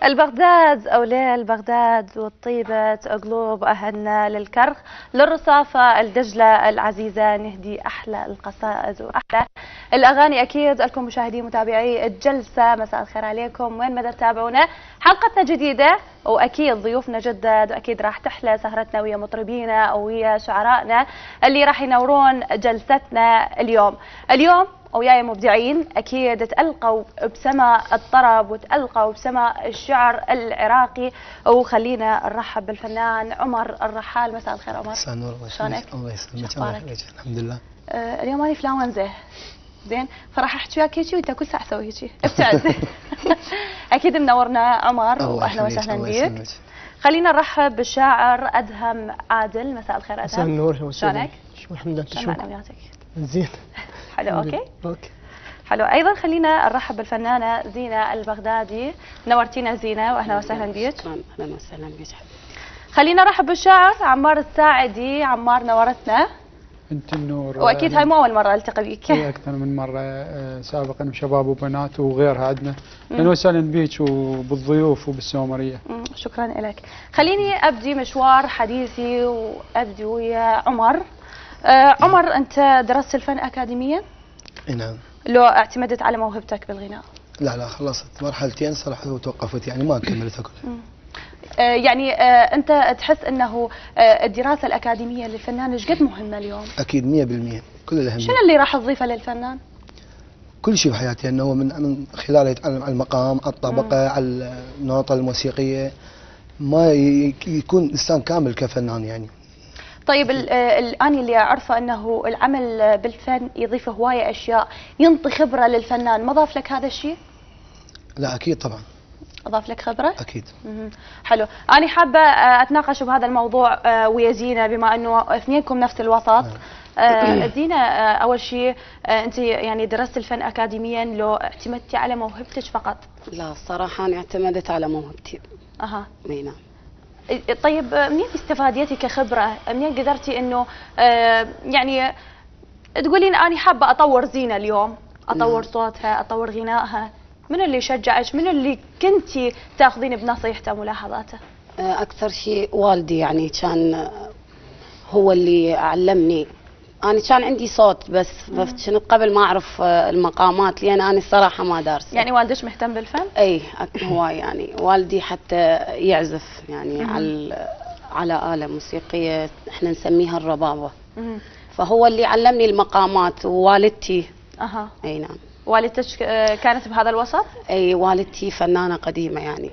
البغداد أوليل بغداد والطيبة قلوب أهلنا للكرخ للرصافة الدجلة العزيزة نهدي أحلى القصائد وأحلى الأغاني. أكيد لكم مشاهدي متابعي الجلسة مساء الخير عليكم وين ما تتابعونا. حلقتنا جديدة وأكيد ضيوفنا جدد وأكيد راح تحلى سهرتنا ويا مطربينا ويا شعرائنا اللي راح ينورون جلستنا اليوم. وياي مبدعين اكيد تألقوا بسما الطرب وتألقوا بسما الشعر العراقي. وخلينا نرحب بالفنان عمر الرحال. مساء الخير عمر. مساء النور. شلونك؟ الله يسلمك. الله يحفظك. الحمد لله. اليوم انا فلاونزه زين فراح احكي وياك هيك وانت كل ساعه تسوي هيك ابتعد. اكيد منورنا عمر واهلا وسهلا بك. خلينا نرحب بالشاعر ادهم عادل. مساء الخير ادهم. مساء النور. شلونك؟ الحمد لله. شو معنوياتك؟ زين. حلو. اوكي اوكي حلو. ايضا خلينا نرحب بالفنانه زينه البغدادي. نورتينا زينه واهلا وسهلا بك. اهلا وسهلا بك. خلينا نرحب بالشاعر عمار الساعدي. عمار نورتنا. انت النور. واكيد هاي مو اول مره التقي بيك. اكثر من مره سابقا بشباب وبنات وغيرها عندنا. اهلا وسهلا بيك وبالضيوف وبالسومريه. شكرا لك. خليني ابدي مشوار حديثي وابدي ويا عمر. عمر انت درست الفن اكاديميا؟ نعم. لو اعتمدت على موهبتك بالغناء؟ لا خلصت مرحلتين صراحه وتوقفت يعني ما كملتها كلها. يعني انت تحس انه الدراسه الاكاديميه للفنان ايش قد مهمه اليوم؟ اكيد 100% كل الاهميه. شنو اللي راح تضيفه للفنان؟ كل شيء بحياتي انه من خلاله يتعلم على المقام، على الطبقه، على النوطه الموسيقيه، ما يكون انسان كامل كفنان يعني. طيب الآن اللي أعرفه أنه العمل بالفن يضيف هواية أشياء، ينطي خبرة للفنان، ما ضاف لك هذا الشيء؟ لا أكيد طبعا. أضاف لك خبرة؟ أكيد. حلو. أنا حابة أتناقش بهذا الموضوع ويا زينة بما أنه اثنينكم نفس الوسط. زينة أول شيء أنت يعني درست الفن أكاديميا لو اعتمدتي على موهبتك فقط؟ لا الصراحة أنا اعتمدت على موهبتي. اي نعم. طيب منين استفاديتي كخبره؟ منين قدرتي انه يعني تقولين انا حابه اطور زينه اليوم، اطور صوتها، اطور غنائها؟ من اللي شجعك؟ من اللي كنتي تاخذين بنصيحته وملاحظاته؟ اكثر شيء والدي يعني كان هو اللي علمني. انا كان عندي صوت بس كنت قبل ما اعرف المقامات لان انا الصراحه ما دارسه. يعني والدك مهتم بالفن؟ اي هو يعني والدي حتى يعزف يعني على آلة موسيقيه احنا نسميها الربابه. فهو اللي علمني المقامات. ووالدتي اي نعم. والدتك كانت بهذا الوسط؟ اي والدتي فنانه قديمه يعني.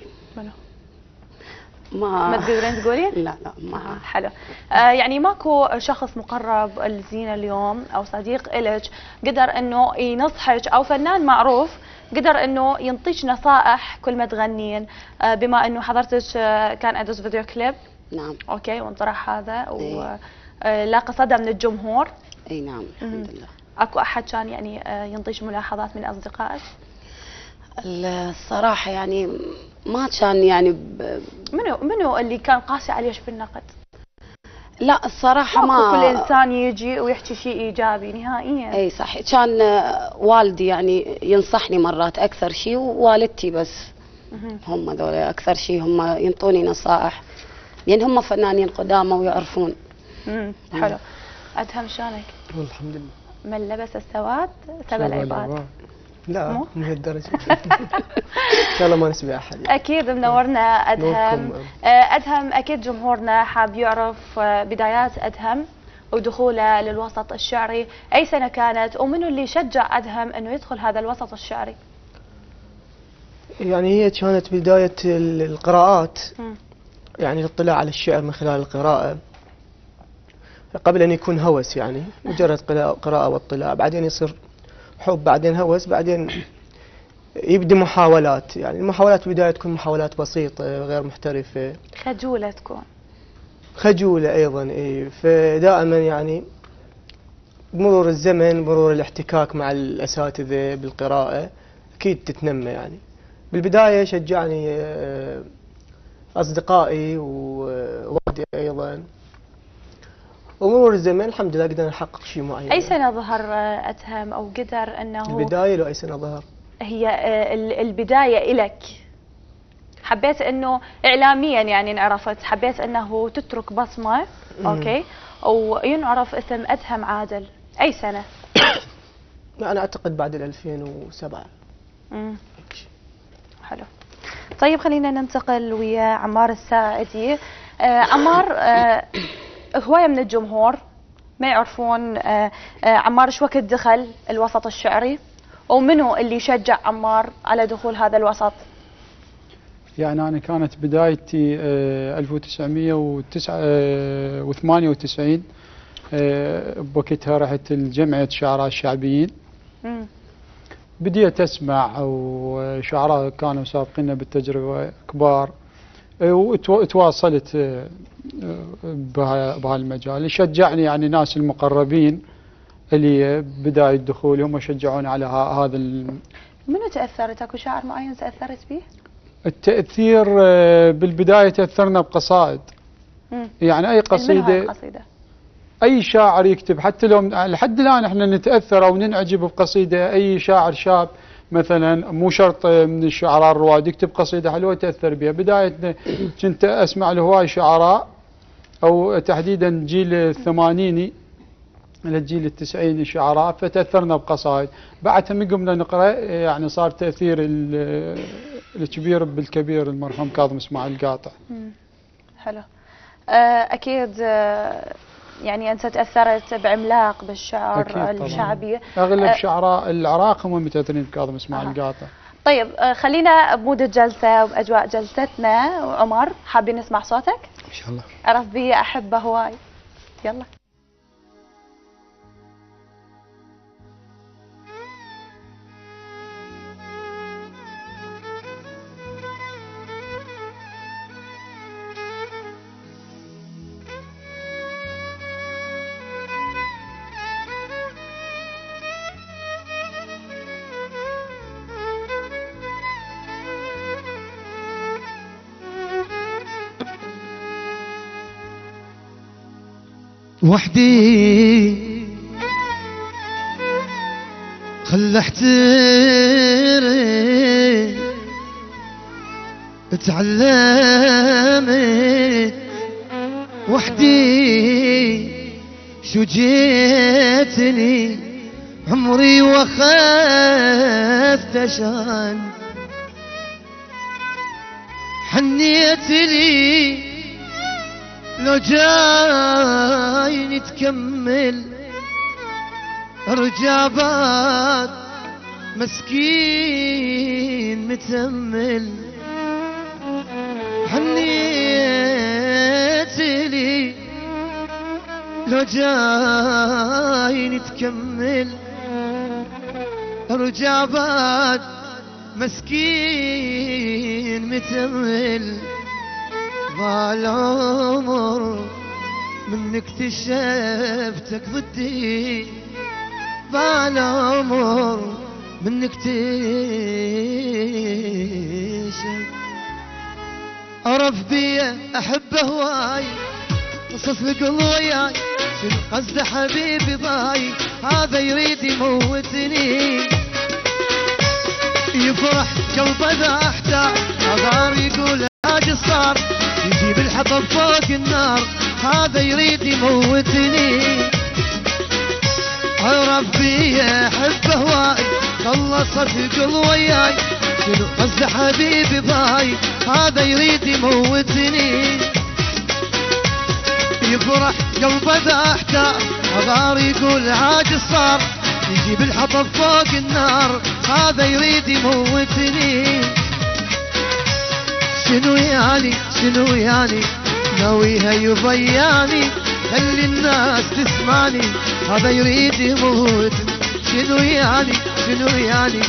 ما تقدرين تقولين؟ لا ما حلو. يعني ماكو شخص مقرب لزينة اليوم او صديق إلك قدر انه ينصحك، او فنان معروف قدر انه ينطيك نصائح كل ما تغنين؟ بما انه حضرتك كان ادز فيديو كليب. نعم. اوكي وانطرح هذا ولاقى صدى من الجمهور. اي نعم الحمد لله. اكو احد كان يعني ينطيك ملاحظات من اصدقائك؟ الصراحه يعني ما كان يعني منو اللي كان قاسي عليك بالنقد؟ لا الصراحه ما كل انسان يجي ويحكي شيء ايجابي نهائيا. اي صحيح. كان والدي يعني ينصحني مرات اكثر شيء، ووالدتي بس هم ذولا اكثر شيء هم ينطوني نصائح لان هم فنانين قدامى ويعرفون. حلو. ادهم شلونك؟ الحمد لله. من لبس السواد سبى العباد. لا مو هالدرجه. ان شاء الله ما نسبي احد. اكيد منورنا ادهم. ادهم اكيد جمهورنا حاب يعرف بدايات ادهم ودخوله للوسط الشعري، اي سنه كانت ومنو اللي شجع ادهم انه يدخل هذا الوسط الشعري؟ يعني هي كانت بدايه القراءات. يعني الاطلاع على الشعر من خلال القراءه قبل ان يكون هوس، يعني مجرد قراءه واطلاع، بعدين يصير حب، بعدين هوس، بعدين يبدي محاولات. يعني المحاولات بداية تكون محاولات بسيطة غير محترفة. خجولة تكون؟ خجولة أيضا. إيه. فدائما يعني بمرور الزمن، مرور الاحتكاك مع الأساتذة بالقراءة أكيد تتنمى يعني. بالبداية شجعني أصدقائي ووالدي أيضا، ومرور الزمن الحمد لله قدرنا نحقق شيء معين. أي سنة ظهر أدهم أو قدر أنه البداية لو أي سنة ظهر؟ هي البداية إلك، حبيت أنه إعلاميا يعني انعرفت، حبيت أنه تترك بصمة أوكي وينعرف اسم أدهم عادل، أي سنة؟ أنا أعتقد بعد 2007. حلو. طيب خلينا ننتقل ويا عمار الساعدي. عمار، هواية من الجمهور ما يعرفون عمار شو وقت دخل الوسط الشعري، ومنو اللي شجع عمار على دخول هذا الوسط؟ يعني أنا كانت بدايتي 1998 بوقتها رحت لجمعية الشعراء الشعبيين. بديت أسمع وشعراء كانوا سابقين بالتجربة كبار، وتواصلت بهالمجال. شجعني يعني ناس المقربين اللي بداية دخولي هم شجعوني على هذا. منو تأثرت؟ اكو شاعر معين تأثرت به؟ التأثير بالبداية تأثرنا بقصائد. يعني أي قصيدة، أي شاعر يكتب، حتى لو لحد الآن احنا نتأثر أو ننعجب بقصيدة أي شاعر شاب مثلا، مو شرط من الشعراء الرواد يكتب قصيدة حلوة تأثر بها. بداية كنت أسمع لهواي شعراء، أو تحديدا جيل الثمانيني للجيل التسعيني شعراء، فتأثرنا بقصائد. بعدها من قمنا نقرأ يعني صار تأثير الكبير بالكبير المرحوم كاظم اسماعيل قاطع. حلو. أكيد يعني أنت تأثرت بعملاق بالشعر الشعبي. أغلب شعراء العراق هم متأثرين بكاظم اسماعيل قاطع. طيب خلينا بمود الجلسة وبأجواء جلستنا. عمر، حابين نسمع صوتك؟ إن شاء الله. أعرف بي أحبه هواي، يلا. وحدي خل احترم، اتعلمت وحدي شو جيتني عمري واخذت شان، حنيت لي لو جاي نتكمل رجابات مسكين متأمل، حنيت لي لو جاي نتكمل رجابات مسكين متأمل، بالعمر من اكتشفتك ضدي، بالعمر من اكتشف عرف بيا احبه هواي، قصص القلب وياي شنو قصد حبيبي ضاي، هذا يريد يموتني يفرح قلبه ذا احتار، غار يقول اجي صار يجيب الحطب فوق النار، هذا يريد يموتني عرف بيا احبه هواي، خلصت القلب وياي شنو قصد حبيبي ضاي، هذا يريد يموتني يفرح قلبه ذا احتار، غار يقول عاجز صار يجيب الحطب فوق النار، هذا يريد يموتني شنو يعني شنو يعني ناويها يضيعني، خلي الناس تسمعني هذا يريد يموتني، شنو يعني شنو يعني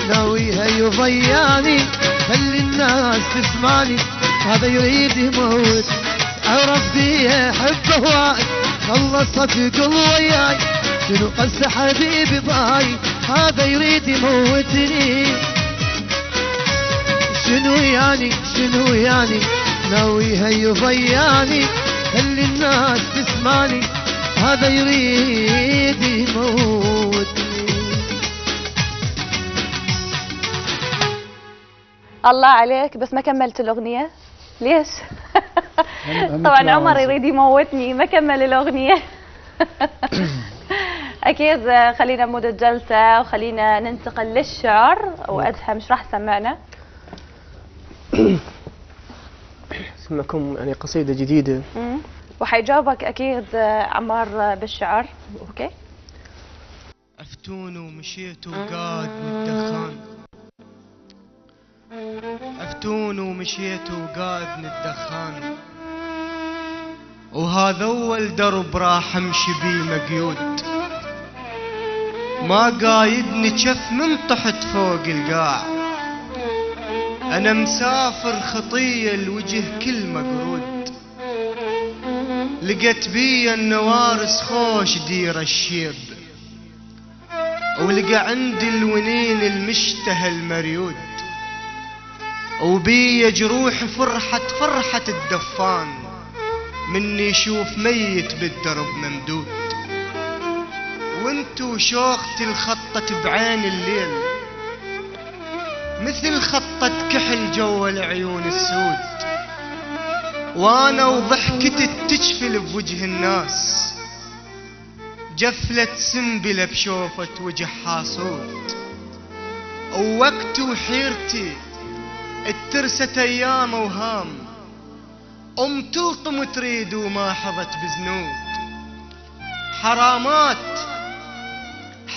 ناويها يضيعني، خلي الناس تسمعني هذا يريد يموتني عرف بيها حبه هواي، خلصت قلب وياي شنو قصة حبيبي باي هذا يريد يموتني. شنو يعني ناوي هي ضياني خلي الناس تسمعني هذا يريد يموتني. الله عليك، بس ما كملت الأغنية ليش؟ طبعا عمر يريد يموتني ما كمل الأغنية. أكيد خلينا نمود الجلسة وخلينا ننتقل للشعر. وأدهم ايش راح تسمعنا؟ اسمعكم يعني قصيدة جديدة. وحيجاوبك أكيد عمار بالشعر. أوكي. عفتون ومشيت وقاد الدخان، عفتون ومشيت وقاد الدخان، وهذا أول درب راح أمشي بيه مقيود، ما قايدني جف من طحت فوق القاع، أنا مسافر خطية الوجه كل مقرود، لقيت بي النوارس خوش دير الشيب، ولقى عندي الونين المشتهى المريود، وبي جروح فرحة الدفان، مني يشوف ميت بالدرب ممدود، وانتو شوختي الخطة بعين الليل، مثل خطة كحل جوا العيون السود، وانا وضحكتي تجفل بوجه الناس، جفلة سنبلة بشوفة وجه حاسود، ووقت وحيرتي اترست ايام اوهام، تلطم تريد وما حظت بزنود،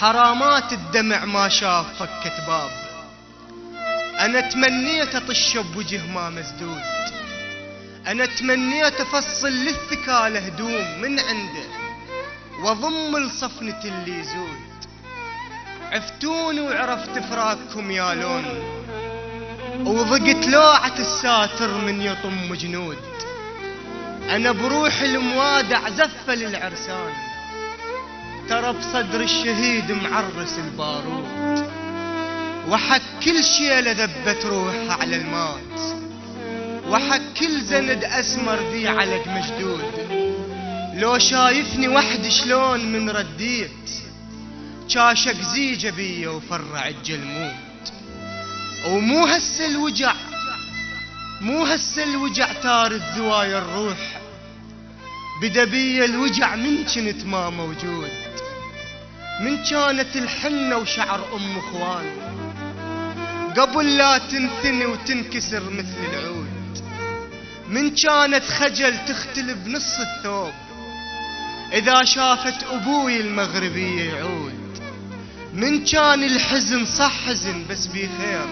حرامات الدمع ما شاف فكة باب، انا تمنيت اطش بوجه ما مسدود، انا تمنيت افصل للثكالة هدوم من عنده واضم لصفنة اللي يزود، عفتوني وعرفت فراقكم يا لون، وضقت لوعة الساتر من يطم جنود، انا بروح الموادع زفل العرسان، ترى بصدر الشهيد معرس البارود، وحق كل شيلة ذبت روحها على المات، وحق كل زند اسمر ذي علق مشدود، لو شايفني وحدي شلون من رديت، شاشق زيجة بي وفرع الجلمود، ومو هسه الوجع تار الذوايا الروح، بدا بي الوجع من كنت ما موجود، من كانت الحنة وشعر ام اخوان، قبل لا تنثني وتنكسر مثل العود، من كانت خجل تختل بنص الثوب، اذا شافت ابوي المغربية يعود، من كان الحزن صح حزن بس بخير،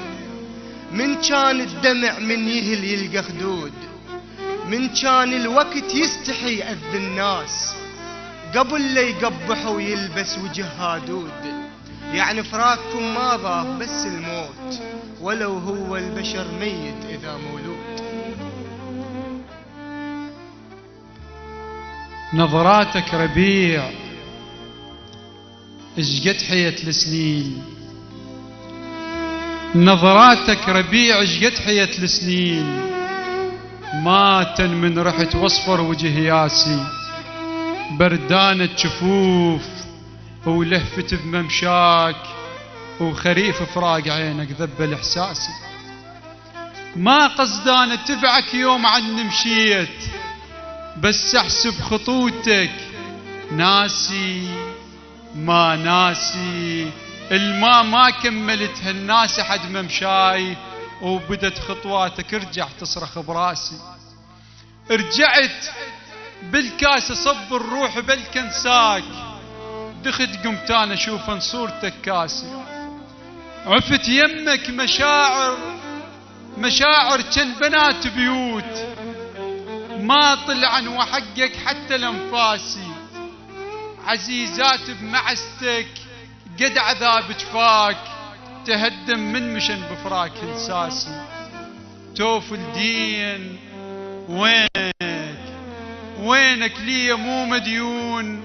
من كان الدمع من يهل يلقى خدود، من كان الوقت يستحي يأذي الناس، قبل لا يقبح ويلبس وجه هادود، يعني فراقكم ما ضاف بس الموت، ولو هو البشر ميت إذا مولود. نظراتك ربيع اشقد حية السنين، نظراتك ربيع اشقد حية السنين، ماتن من رحت واصفر وجه ياسي، بردانة جفوف ولهفت بممشاك، وخريف فراق عينك ذبل احساسي، ما قصدان اتبعك يوم عني مشيت، بس احسب خطوتك ناسي ما ناسي، الماء ما كملتها الناس حد ممشاي، وبدت خطواتك رجع تصرخ براسي، رجعت بالكاس صب الروح بالكنساك، دخت قمت انا اشوف صورتك كاسي، عفت يمك مشاعر كان بنات بيوت، ما طلعن وحقك حتى الانفاسي، عزيزات بمعستك قد عذاب جفاك، تهدم من مشن بفراك انساسي، توف الدين وينك لي مو مديون،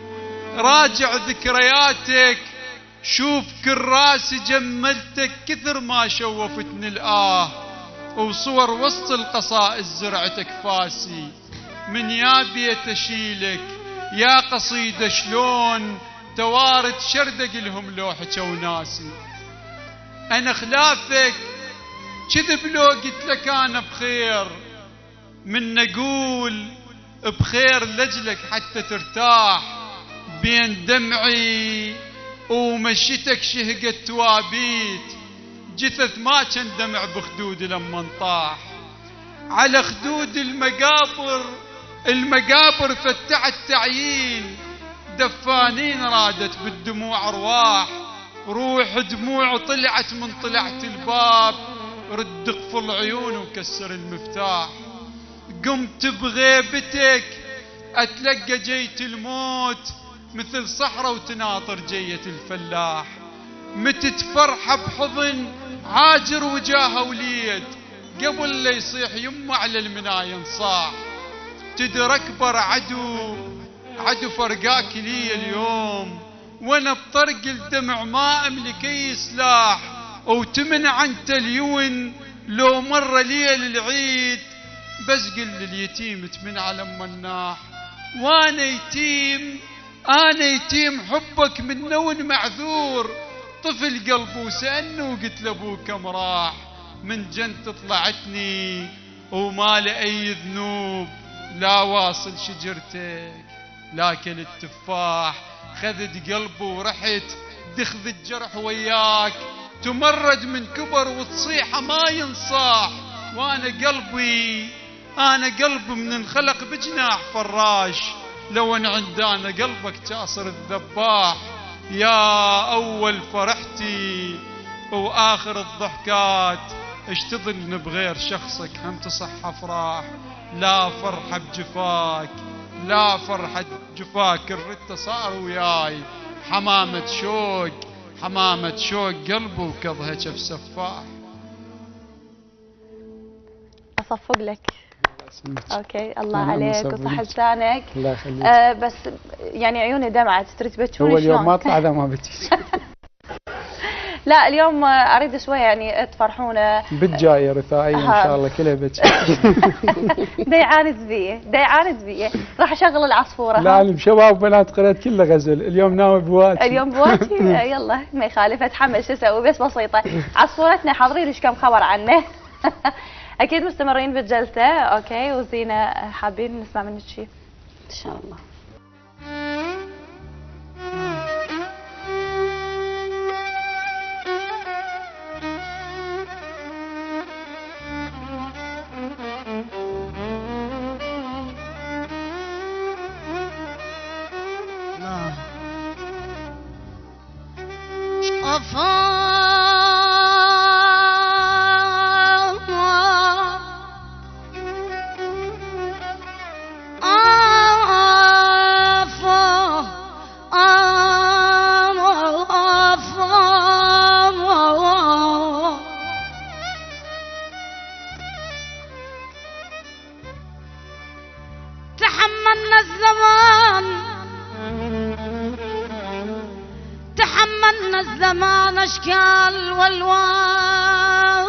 راجع ذكرياتك، شوف كراس جملتك كثر ما شوفتني الآه، وصور وسط القصائد زرعتك فاسي، من يا بيت اشيلك يا قصيدة شلون توارد شردق لهم لوحك وناسي. انا خلافك كذب لو قلت لك انا بخير، من نقول بخير لجلك حتى ترتاح، بين دمعي ومشيتك شهقت توابيت، جثث ما كان دمع بخدودي لما انطاح. على خدود المقابر فتحت تعيين، دفانين رادت بالدموع ارواح، روح دموع طلعت من طلعت الباب، رد قفل عيون وكسر المفتاح. قمت بغيبتك اتلقى جيت الموت، مثل صحراء وتناطر جية الفلاح، متت فرحة بحضن عاجر وجاها وليد، قبل لا يصيح يمه على المنايا صاح. تدر اكبر عدو فرقاك لي اليوم، وانا بطرق الدمع ما املك اي سلاح، وتمنع عن تليون لو مر ليل العيد، بس قل لليتيم تمن على مناح. وانا يتيم حبك من نون معذور، طفل قلبه وسألني وقلت لابوه كم راح، من جنت طلعتني وما لأي ذنوب، لا واصل شجرتك لاكل التفاح. خذت قلبه ورحت دخذ الجرح وياك، تمرد من كبر وتصيحه ما ينصاح. وانا قلبي من انخلق بجناح فراش، لو ان عندنا قلبك جاسر الذباح. يا اول فرحتي واخر الضحكات، اش تظن بغير شخصك هم تصح افراح. لا فرحة بجفاك لا فرحة بجفاك، الرت صار وياي حمامة شوق قلبه وكظها جف سفاح. اصفق لك. اوكي الله عليك وصح لسانك. لسانك. الله يخليك. بس يعني عيوني دمعت، تريد تبكوني هو اليوم شلون؟ ما اطلع اذا ما بكيت. لا اليوم اريد شويه يعني تفرحونا. بالجايه رثائيه ان شاء الله كلها بكي. ديعانت بيه راح اشغل العصفوره. لا شباب وبنات قرية كله غزل، اليوم ناوي بواتي. اليوم بواتي. يلا ما يخالف اتحمل شو اسوي، بس بسيطه. عصفورتنا حاضرين ايش كم خبر عنه. اكيد مستمرين بالجلسه. اوكي وزينه حابين نسمع منك شيء ان شاء الله. تحملنا الزمان اشكال والوان،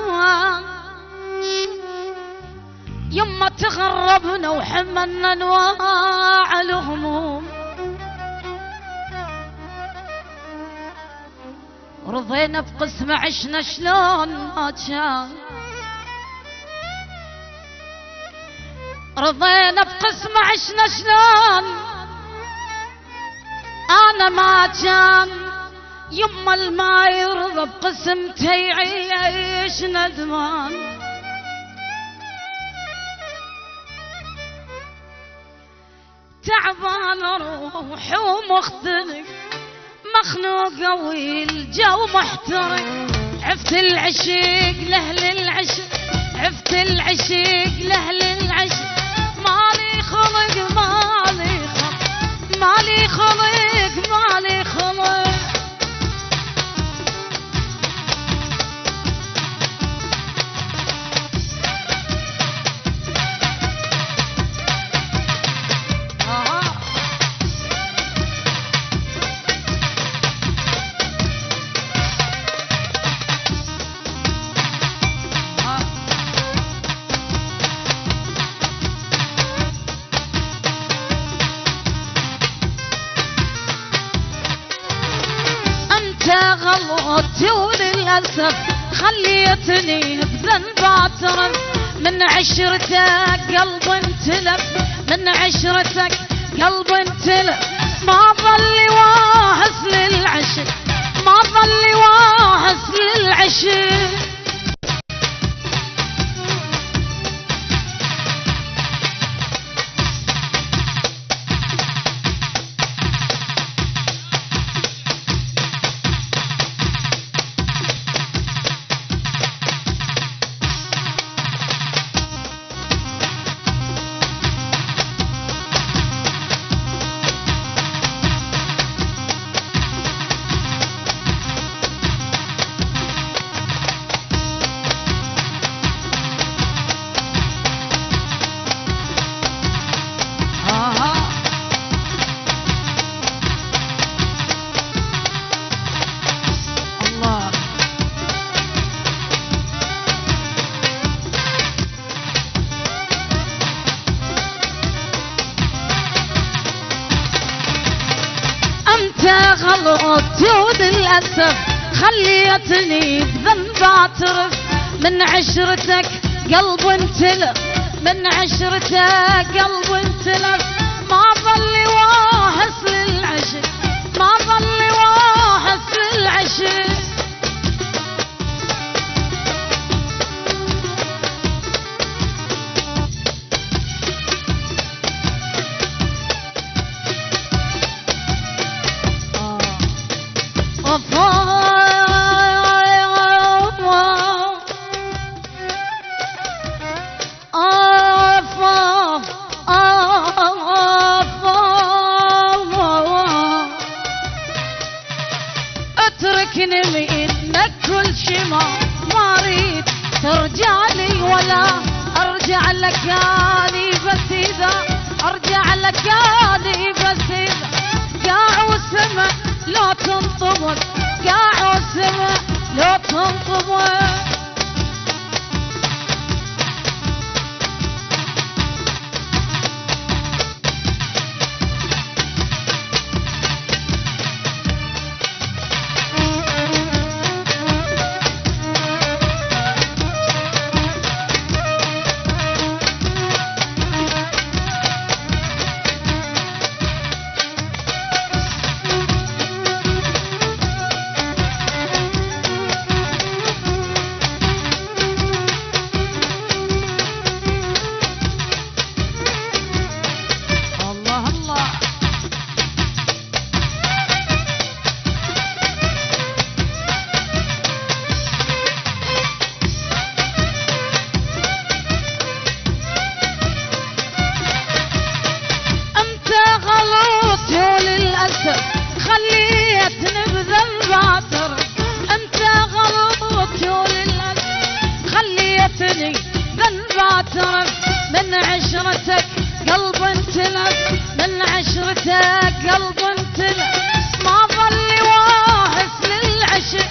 يما تغربنا وحملنا انواع الهموم، رضينا بقسم عشنا شلون ما كان، رضينا بقسم عشنا شلون انا ما كان، يما الما يرضى بقسمته يعيش ندمان، تعبان روح ومختنق مخنوقة والجو محترق، عفت العشيق لأهل العشق، عفت العشيق لأهل العشق، مالي خلق مالي خلق مالي خلق مالي خلق. غلطتي وللأسف خليتني بذنب اعترف. من عشرتك قلب انتلف، من عشرتك قلب انتلف. ما ظل واحس للعشق، ما ظل واحس للعشق. غلطتي وللأسف خليتني بذنب اعترف. من عشرتك قلب انتلف، من عشرتك قلب انتلف. ما ظل واحس للعشق، ما ظل واحس للعشق. اتركني منك كل شي ما اريد ترجع لي ولا ارجع لك اني بس اذا ارجع لك اني بس اذا قاع والسما لو تنطبق، قاع والسما لو تنطبق. خليتني بذنب اعترف. انت غلطتي وللأسف خليتني بذنب اعترف. من عشرتك قلب انتلف، من عشرتك قلب انتلف. ما ظل واحس للعشق،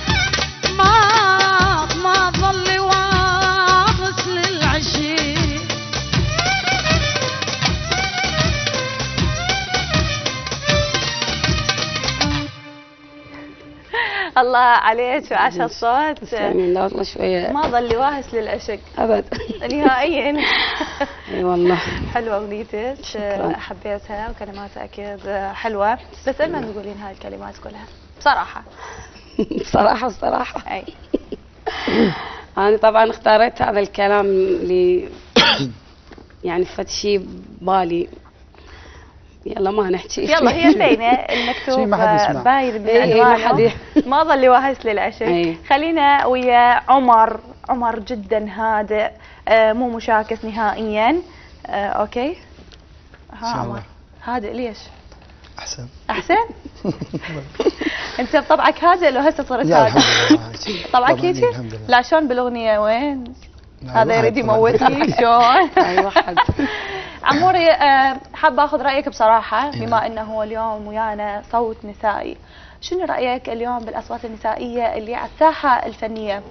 ما ظل واحس للعشق. الله عليك وعاش الصوت. تسلمين. لا والله شويه ما ظل واهس للعشق ابدا نهائيا. اي والله حلوه اغنيتك، حبيتها وكلماتها اكيد حلوه. بس ايمن تقولين هاي الكلمات كلها بصراحه؟ الصراحه اي انا طبعا اختاريت هذا الكلام يعني فد شيء بالي. يلا ما نحكي، يلا هي باينه المكتوب باين من عنوانه. ما ظل واهس للعشق. خلينا ويا عمر جدا هادئ، مو مشاكس نهائيا. اوكي ها عمر هادئ ليش؟ احسن انت بطبعك هادئ لو هسه صرت هادئ؟ طبعك هيك؟ لا شلون بالاغنيه وين؟ هذا يريد يموتني شلون؟ اي واحد. عموري حابه اخذ رايك بصراحه، بما انه اليوم ويانا صوت نسائي. شنو رايك اليوم بالاصوات النسائيه اللي على الساحه الفنيه؟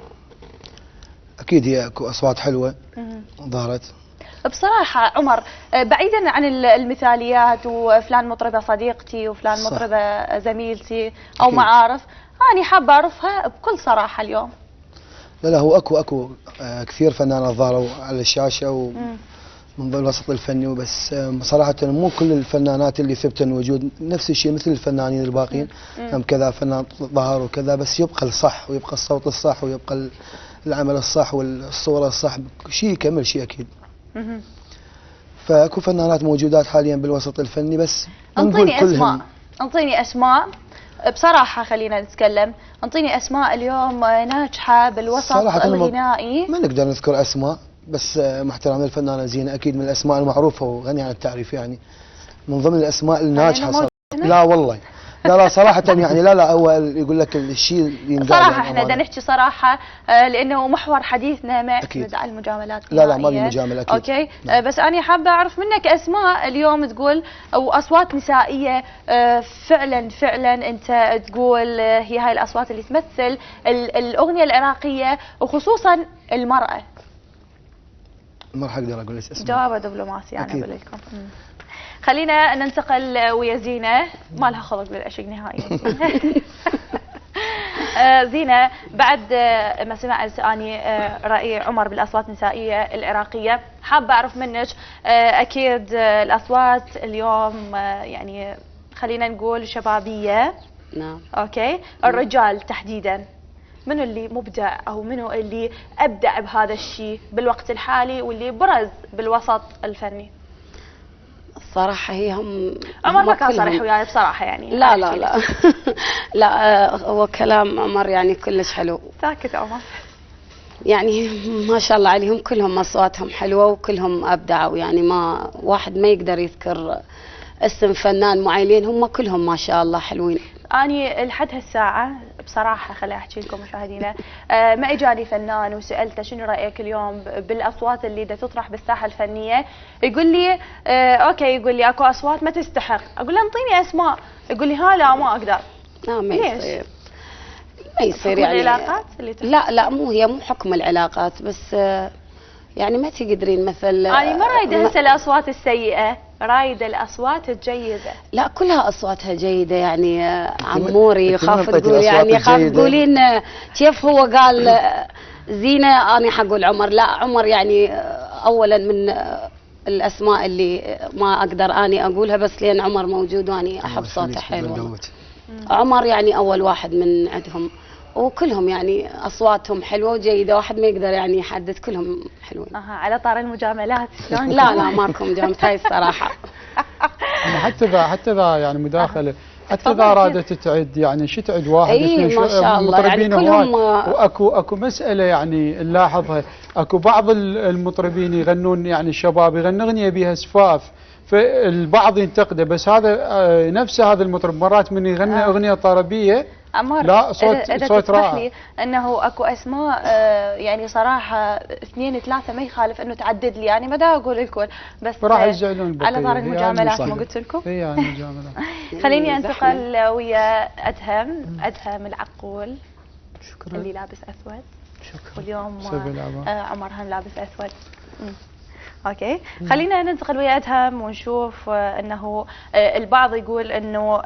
اكيد هي اكو اصوات حلوه ظهرت بصراحه. عمر بعيدا عن المثاليات وفلان مطربه صديقتي وفلان مطربه زميلتي او معارف، أنا حابة أعرفها بكل صراحة اليوم. لا هو اكو كثير فنانات ظهروا على الشاشه من الوسط الفني، وبس صراحه مو كل الفنانات اللي ثبتن وجود نفس الشيء مثل الفنانين الباقيين. هم كذا فنان ظهر وكذا، بس يبقى الصح ويبقى الصوت الصح ويبقى العمل الصح والصوره الصح، شيء يكمل شيء اكيد. فاكو فنانات موجودات حاليا بالوسط الفني، بس انطيني اسماء، انطيني اسماء بصراحة، خلينا نتكلم، انطيني اسماء اليوم ناجحة بالوسط الغنائي. ما نقدر نذكر اسماء، بس مع احترامي الفنانة زينة اكيد من الاسماء المعروفة وغنية عن التعريف، يعني من ضمن الاسماء الناجحة صراحة. لا والله لا صراحة يعني لا هو يقول لك الشيء اللي ينقال صراحة يعني احنا بدنا نحكي صراحة، لانه محور حديثنا ما يعتمد على المجاملات. لا ما بمجاملة اكيد. اوكي بس انا حابة اعرف منك اسماء اليوم تقول، او اصوات نسائية فعلا انت تقول هي هاي الاصوات اللي تمثل الاغنية العراقية وخصوصا المرأة. ما راح اقدر اقول لك اسماء. جواب دبلوماسي انا اقول لكم. خلينا ننتقل ويا زينة، ما لها خلق بالعشق نهائيا. زينة، بعد ما سمعت اني رأي عمر بالاصوات النسائية العراقية، حابة اعرف منك اكيد الاصوات اليوم يعني خلينا نقول شبابية. نعم. اوكي، الرجال تحديدا منو اللي مبدع او منو اللي ابدع بهذا الشيء بالوقت الحالي واللي برز بالوسط الفني؟ الصراحة هي هم عمر ما كان صريح وياي بصراحة يعني. لا لا هو كلام عمر يعني كلش حلو. ساكت عمر. يعني ما شاء الله عليهم كلهم اصواتهم حلوة وكلهم ابدعوا، يعني ما واحد ما يقدر يذكر اسم فنان معين، هم كلهم ما شاء الله حلوين. اني لحد هالساعة بصراحة خليني احكي لكم مشاهدينا، ما اجاني فنان وسالته شنو رايك اليوم بالاصوات اللي دا تطرح بالساحة الفنية، يقول لي اوكي، يقول لي اكو اصوات ما تستحق، اقول له انطيني اسماء، يقول لي ها ما اقدر. ما يصير، ما يصير يعني العلاقات اللي لا مو حكم العلاقات، بس يعني ما تقدرين مثل أنا ما رايدة هسه الأصوات السيئة، رايدة الأصوات الجيدة. لا كلها أصواتها جيدة، يعني عموري خاف تقول، يعني خاف تقولين كيف هو قال زينة أنا حقول عمر. لا عمر يعني أولا من الأسماء اللي ما أقدر أني أقولها، بس لأن عمر موجود وأني أحب صوته حلو. عمر يعني أول واحد من عندهم، وكلهم يعني اصواتهم حلوه وجيده، واحد ما يقدر يعني يحدد، كلهم حلوين. على طار المجاملات شلون؟ لا ماكو مجاملات هاي الصراحه. حتى ذا يعني مداخله، حتى اذا رادت تعد يعني شو تعد واحد اثنين ما شاء الله يعني كلهم. واكو مساله يعني نلاحظها، اكو بعض المطربين يغنون يعني الشباب يغني اغنيه بها سفاف، فالبعض ينتقده، بس هذا نفسه هذا المطرب مرات من يغني اغنيه طربيه عمار، لا صوت رائع. لي انه اكو اسماء يعني صراحه 2 3 ما يخالف انه تعدد لي، يعني ما دا اقول الكل، بس راح يزعلون على طار المجاملات ما قلت لكم. اي يعني مجاملات. خليني انتقل ويا ادهم العقول. شكرا. اللي لابس اسود. شكرا. واليوم عمر هم لابس اسود. اوكي، خلينا ننتقل ويا ادهم ونشوف انه البعض يقول انه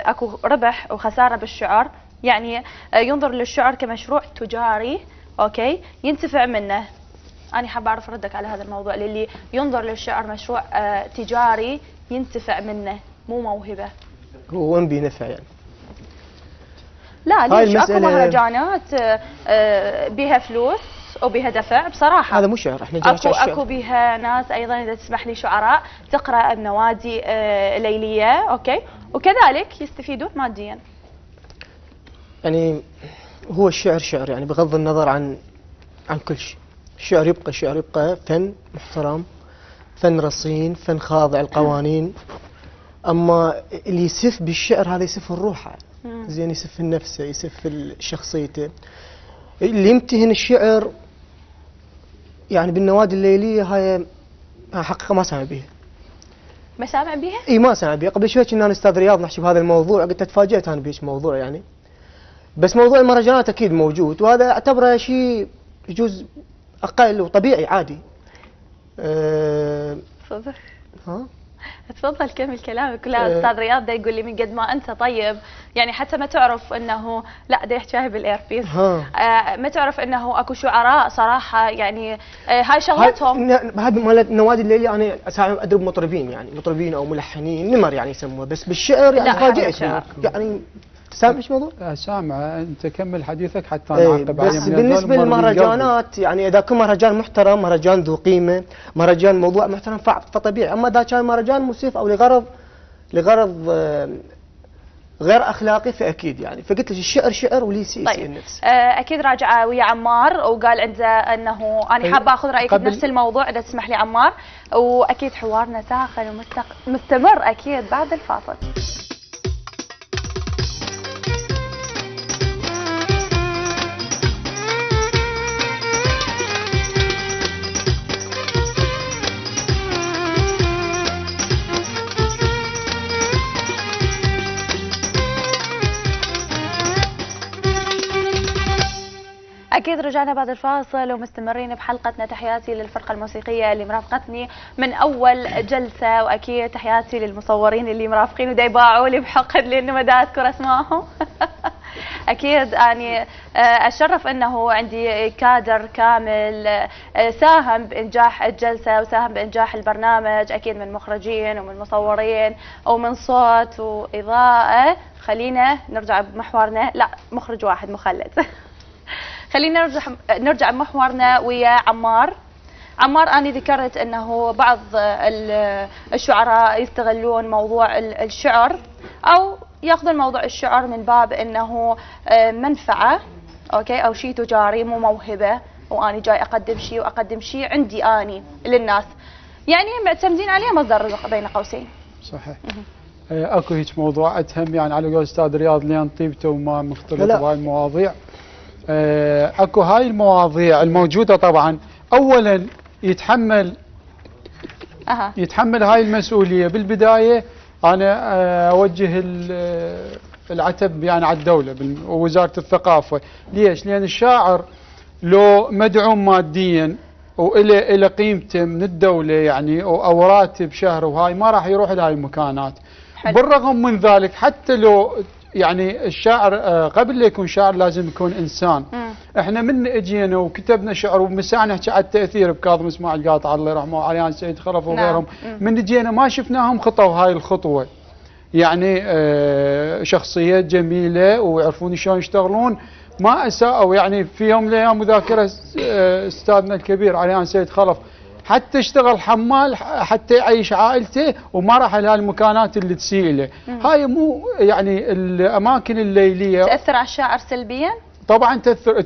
اكو ربح وخساره بالشعر، يعني ينظر للشعر كمشروع تجاري، اوكي، ينتفع منه. انا حابه اعرف ردك على هذا الموضوع، للي ينظر للشعر مشروع تجاري ينتفع منه مو موهبه. هو وين بينفع يعني؟ لا ليش اكو مهرجانات بها فلوس وبها دفع بصراحه. هذا مو شعر، احنا جاي اكو بها ناس ايضا اذا تسمح لي شعراء تقرا بنوادي ليليه، اوكي، وكذلك يستفيدون ماديا. يعني هو الشعر شعر، يعني بغض النظر عن كل شيء، الشعر يبقى فن محترم، فن رصين، فن خاضع القوانين. اما اللي يسف بالشعر هذا يسف الروح، زين يسف النفس، يسف شخصيته. اللي يمتهن الشعر يعني بالنوادي الليليه هاي حقيقه ما سامع بيها. ما سامع بيها؟ اي ما سامع بيها. قبل شوي كنا انا استاذ رياض نحكي بهذا الموضوع، قلت تفاجئت انا بهيك موضوع يعني. بس موضوع المهرجانات اكيد موجود، وهذا اعتبره شيء يجوز اقل وطبيعي عادي. صدق؟ ها؟ تفضل كمل كلامك. لا استاذ رياض دا يقول لي من قد ما انت طيب يعني حتى ما تعرف انه لا دا يحكي بالايربيس ما تعرف انه اكو شعراء صراحه يعني هاي شغلتهم. هذا مال النوادي الليلي انا ادرب مطربين يعني مطربين او ملحنين نمر يعني يسموه، بس بالشعر يعني فاجئتني يعني. سامع ايش موضوع؟ سامع، انت كمل حديثك حتى نعقب عليهم. بس بالنسبه للمهرجانات يعني اذا كان مهرجان محترم، مهرجان ذو قيمه، مهرجان موضوع محترم فطبيعي، اما اذا كان مهرجان مسيف او لغرض غير اخلاقي فاكيد يعني. فقلت لك الشعر شعر ولي سي طيب. النفس. اكيد راجعه ويا عمار وقال عنده انه انا حابه اخذ رايك بنفس الموضوع اذا تسمح لي عمار، واكيد حوارنا ساخن ومستمر اكيد بعد الفاصل. أكيد رجعنا بعد الفاصل ومستمرين بحلقتنا. تحياتي للفرقة الموسيقية اللي مرافقتني من أول جلسة، وأكيد تحياتي للمصورين اللي مرافقين ودا يباعوا لي بحقد لأنه ما دا أذكر أسمائهم. أكيد يعني أشرف أنه عندي كادر كامل ساهم بإنجاح الجلسة وساهم بإنجاح البرنامج، أكيد من مخرجين ومن مصورين ومن صوت وإضاءة. خلينا نرجع بمحورنا، لا مخرج واحد مخلد. خلينا نرجع بمحورنا ويا عمار. عمار، أنا ذكرت أنه بعض الشعراء يستغلون موضوع الشعر أو ياخذون موضوع الشعر من باب أنه منفعة، أوكي، أو شيء تجاري مو موهبة، وأنا جاي أقدم شيء وأقدم شيء عندي أني للناس، يعني معتمدين عليه مصدر رزق بين قوسين. صحيح. اكو هيك موضوع اتهم يعني على قول استاذ رياض لين طيبته وما مختلط بهاي المواضيع. اكو هاي المواضيع الموجوده طبعا. اولا يتحمل هاي المسؤوليه بالبدايه. انا اوجه العتب يعني على الدوله ووزاره الثقافه. ليش؟ لان الشاعر لو مدعوم ماديا والى قيمته من الدوله يعني او راتب شهر وهاي ما راح يروح لهاي المكانات. بالرغم من ذلك حتى لو يعني الشاعر قبل لا يكون شاعر لازم يكون انسان. احنا من اجينا وكتبنا شعر ومسانا نحكي على التاثير بكاظم اسماعيل قاطع الله يرحمه وعليان سيد خلف وغيرهم. من اجينا ما شفناهم خطوا هاي الخطوه، يعني شخصيات جميله ويعرفون شلون يشتغلون، ما اساءوا. يعني في يوم من الايام مذاكره استاذنا الكبير عليان سيد خلف حتى اشتغل حمال حتى يعيش عائلته وما راح لها المكانات اللي تسيء له. هاي مو يعني الاماكن الليليه تاثر على الشاعر سلبيا؟ طبعا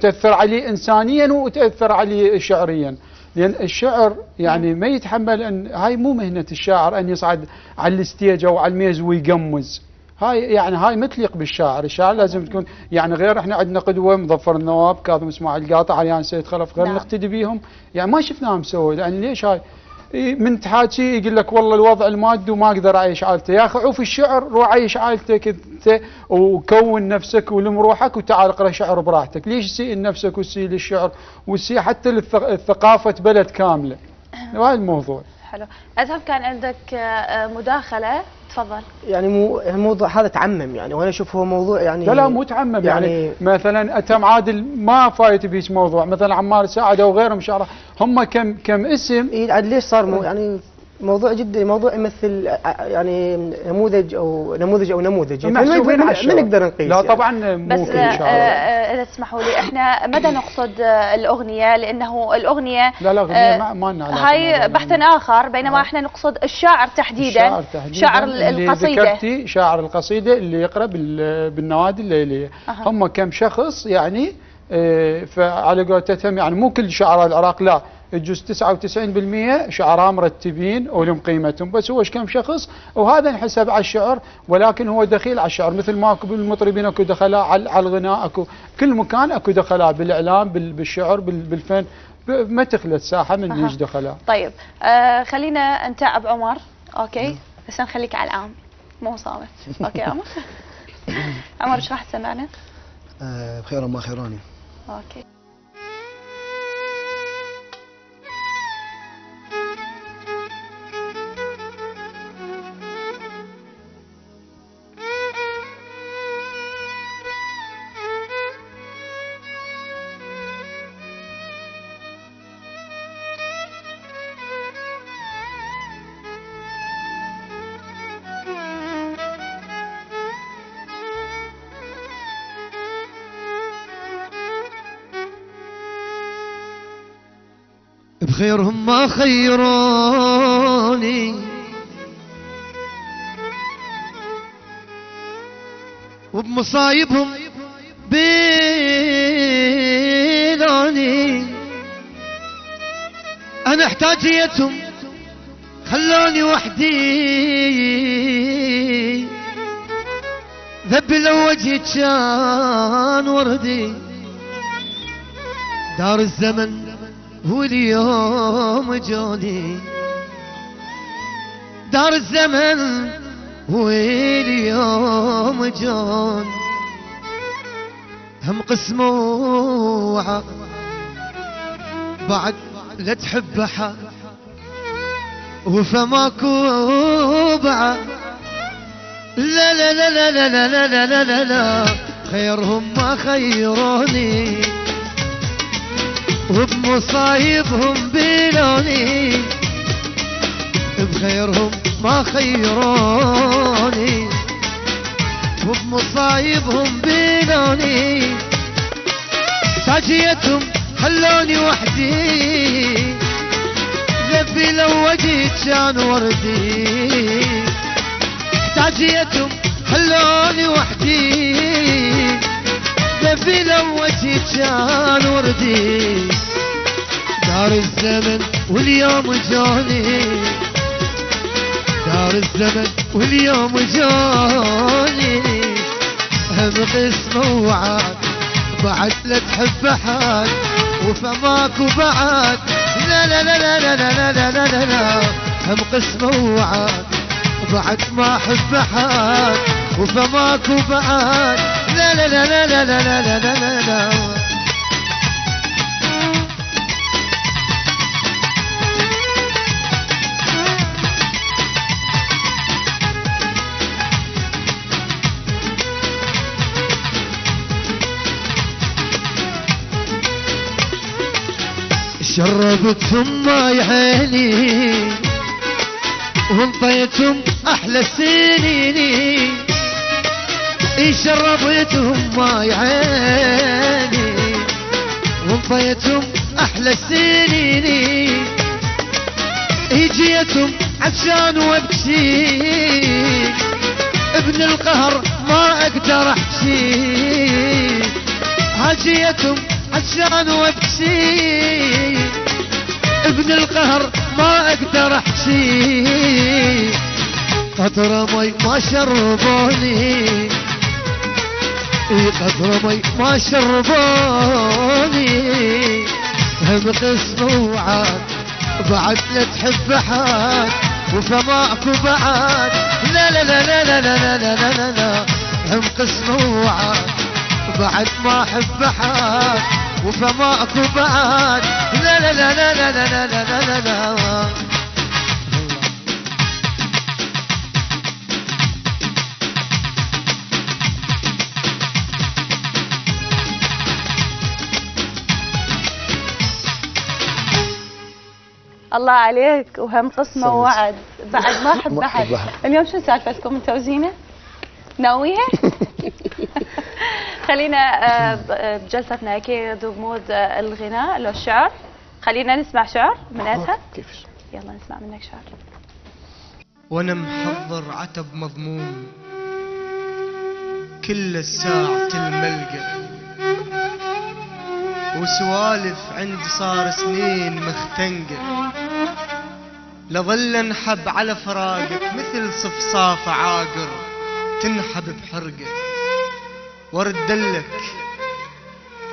تاثر عليه انسانيا وتاثر عليه شعريا، لان الشعر يعني ما يتحمل ان هاي مو مهنه الشاعر ان يصعد على الستيج او على الميز ويقمز. هاي يعني هاي ما تليق بالشاعر. الشاعر لازم تكون يعني غير. احنا عندنا قدوه مظفر النواب، كاظم اسماعيل قاطع، عليان سيد خلف، غير نقتدي بيهم يعني ما شفناهم سووا. يعني ليش هاي من تحاكي يقول لك والله الوضع المادي وما اقدر اعيش عائلتي. يا اخي عوف الشعر، روح عيش عائلتك انت وكون نفسك ولم روحك وتعال اقرا شعر براحتك. ليش تسيء لنفسك وتسيء للشعر وتسيء حتى للثقافه بلد كامله؟ وهذا الموضوع. حلو. أذهب كان عندك مداخلة، تفضل. يعني مو الموضوع هذا تعمم يعني، وانا اشوف هو موضوع يعني لا مو تعمم يعني مثلا اتم عادل ما فايت بهيك موضوع، مثلا عمار سعد او غيرهم شعراء هم كم اسم. ليش صار يعني موضوع جدا موضوع يمثل يعني نموذج او نموذج ما نقدر نقيس. لا طبعا مو بس اذا تسمحوا لي احنا مدى نقصد الاغنيه، لانه الاغنيه لا اغنيه ما لنا علاقه، هاي بحث اخر، بينما احنا نقصد الشاعر تحديدا. شاعر القصيده، ذكرتي شاعر القصيده اللي يقرا بالنوادي الليليه. هم كم شخص يعني فعلى قولتهم يعني مو كل شعراء العراق، لا يجوز 99% شعراء مرتبين ولهم قيمتهم، بس هو كم شخص وهذا انحسب على الشعر، ولكن هو دخيل على الشعر مثل ما اكو بالمطربين اكو دخلاء على الغناء، اكو كل مكان اكو دخلاء بالاعلام بالشعر بالفن، ما تخلت ساحه من يجي دخلاء. طيب خلينا نتعب عمر، اوكي، بس نخليك على العام مو صامت. اوكي عمر. عمر ايش راح تسمعنا؟ بخير ما خيراني. اوكي. بخيرهم ما خيروني وبمصايبهم بيلوني. انا احتاجيتهم خلوني وحدي، ذب لو وجهي كان وردي. دار الزمن واليوم جوني، دار الزمن واليوم جون. هم قسموا بعد لا تحب احد وفا ماكو بعد. لا لا لا لا لا لا لا لا لا لا، خيرهم ما خيروني وبمصايبهم بيلوني. بخيرهم ما خيروني وبمصايبهم بيلوني. تاجيتهم خلوني وحدي، لفي لو وجهي كان وردي. تاجيتهم خلوني وحدي، لفي لو وجهي كان وردي. دار الزمن واليوم جوني، دار الزمن واليوم جوني. هم قسمه وعاد بعد لا تحب احد وفا ماكو بعد. لا لا لا لا لا لا لا لا لا لا، هم قسمه وعاد بعد ما احب احد وفا ماكو بعد. لا لا لا لا لا لا لا لا لا لا. شربتهم ماي عيني وانطيتهم احلى سنيني. شربتهم ماي عيني وانطيتهم احلى سنيني. جيتهم عشان وابكي، ابن القهر ما اقدر احكي. جيتهم عشان وابكي، ابن القهر ما اقدر احكي. قطرة مي ما شربوني، قطرة مي ما شربوني. هم قسموا وعاد بعد لا تحب احد وفا ماكو بعد. لا لا لا لا لا لا لا لا لا لا، هم قسموا وعاد بعد ما احب احد وفا ماكو بعد. لا لا لا لا لا لا لا لا لا لا. الله عليك، وهم قسمه ووعد بعد ما احب احد. اليوم شو سالفتكم انت وزينه؟ ناويها؟ خلينا بجلستنا اكيد وبمود الغناء لو الشعر. خلينا نسمع شعر من ادهم. يلا نسمع منك شعر. وانا محضر عتب مضمون كل الساعة الملقى، وسوالف عندي صار سنين مختنقة. لظل انحب على فراقك مثل صفصافة عاقر تنحب بحرقة، واردلك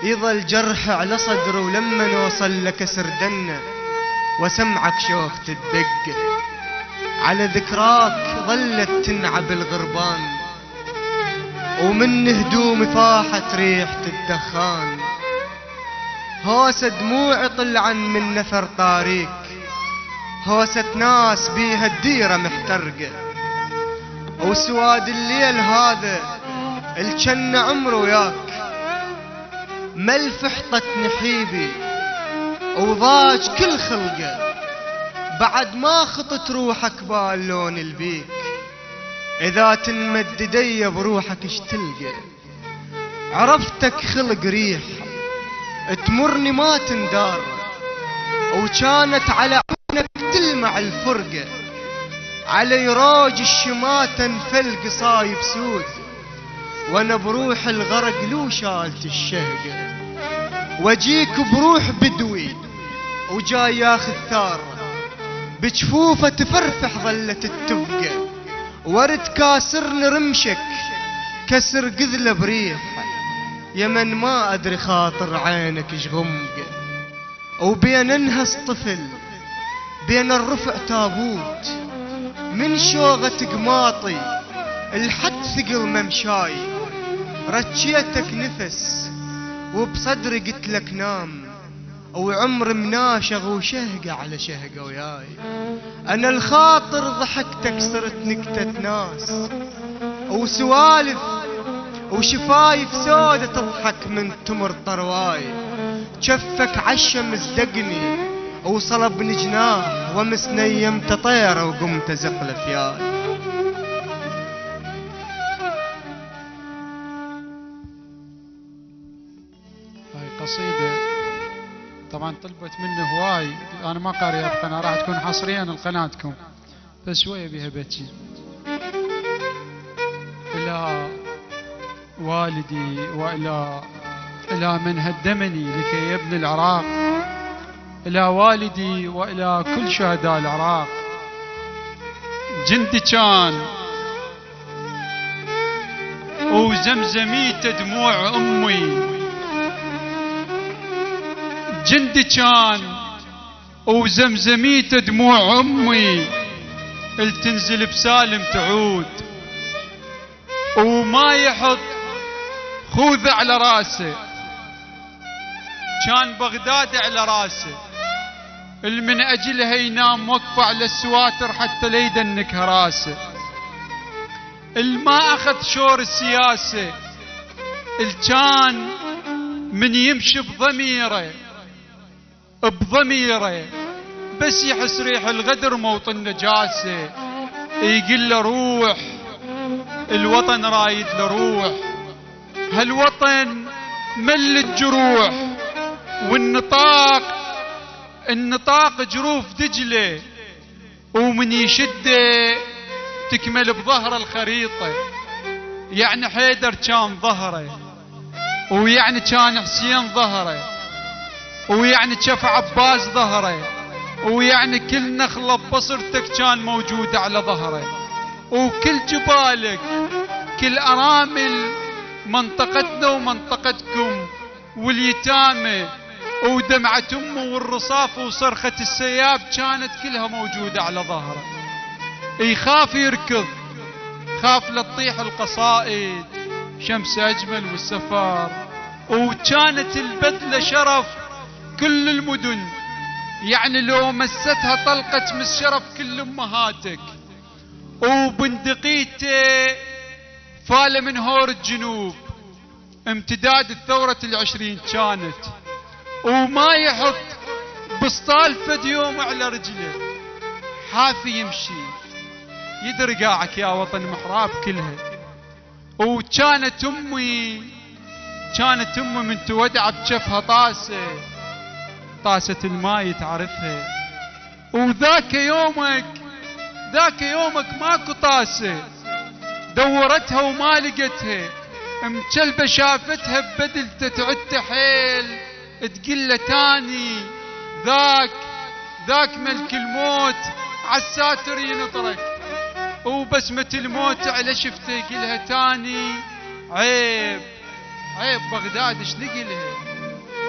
يظل جرح على صدره ولما نوصل لكسر دنه وسمعك شوخة الدقة. على ذكراك ظلت تنعب الغربان ومن هدومي فاحت ريحة الدخان. هوسة دموعي طلعن من نثر طاريك، هوسة ناس بيها الديرة محترقة. وسواد الليل هذا الجن عمره وياك، ملف حطت نحيبي وضاج كل خلقه. بعد ما خطت روحك باللون البيك، اذا تنمد ايدي بروحك اش تلقى. عرفتك خلق ريح تمرني ما تندار، كانت على عيونك تلمع الفرقة، على يراج الشماتة انفل قصايب سود، وانا بروح الغرق لو شالت الشهقة، واجيك بروح بدوي وجاي ياخذ ثار، بجفوفه تفرفح ظلت التفقة، ورد كاسرن رمشك كسر قذله بريح، يمن ما ادري خاطر عينك شغمقه، وبين انهس طفل بين الرفع تابوت، من شوغة قماطي الحد ثقل ممشاي، رجيتك نفس وبصدري قلت لك نام، وعمر مناشغ وشهقة على شهقة وياي، انا الخاطر ضحكتك صرت نكتة ناس، وسوالف وشفايف سودة تضحك من تمر طرواي، جفك عشم مزدقني وصلبني جناح، وامس نيمت طيرة وقمت ازقل فياي. هاي قصيدة طبعا طلبت مني هواي، انا ما قاريها بقناة، راح تكون حصريا لقناتكم، بس شوية بيها بكي. الى والدي إلى من هدمني لكي يبني العراق، إلى والدي وإلى كل شهداء العراق، جندي كان وزمزميت دموع أمي، جندي كان وزمزميت دموع أمي، التنزل بسالم تعود، وما يحط خوذة على راسه، كان بغداد على راسه، من أجلها ينام وقفة على السواتر حتى ليدنك راسه، الما أخذ شور السياسة، الكان من يمشي بضميره بس يحس ريح الغدر موطن نجاسة، يقول له روح الوطن رايد له روح، هالوطن مل الجروح، والنطاق جروف دجلة، ومن يشده تكمل بظهر الخريطة، يعني حيدر كان ظهره، ويعني كان حسين ظهره، ويعني شف عباس ظهره، ويعني كل نخلة ببصرتك كان موجودة على ظهره، وكل جبالك كل أرامل منطقتنا ومنطقتكم واليتامى ودمعة أمه والرصاف وصرخة السياب كانت كلها موجودة على ظهره. يخاف يركض، خاف لتطيح القصائد، شمس أجمل والسفار، وكانت البذلة شرف كل المدن، يعني لو مستها طلقة تمس شرف كل أمهاتك، وبندقيته فال من هور الجنوب، امتداد الثورة العشرين كانت، وما يحط بسطال فد يوم على رجله، حافي يمشي يدري قاعك يا وطن محراب كلها. وكانت امي من تودع بجفها طاسة الماي تعرفها، وذاك يومك ماكو طاسة، دورتها وما لقتها، مكلبة شافتها ببدلته تعد حيل، تقول له تاني ذاك ملك الموت عالساتر ينطرك، وبسمة الموت على شفته يقلها تاني عيب بغداد ايش نقلها،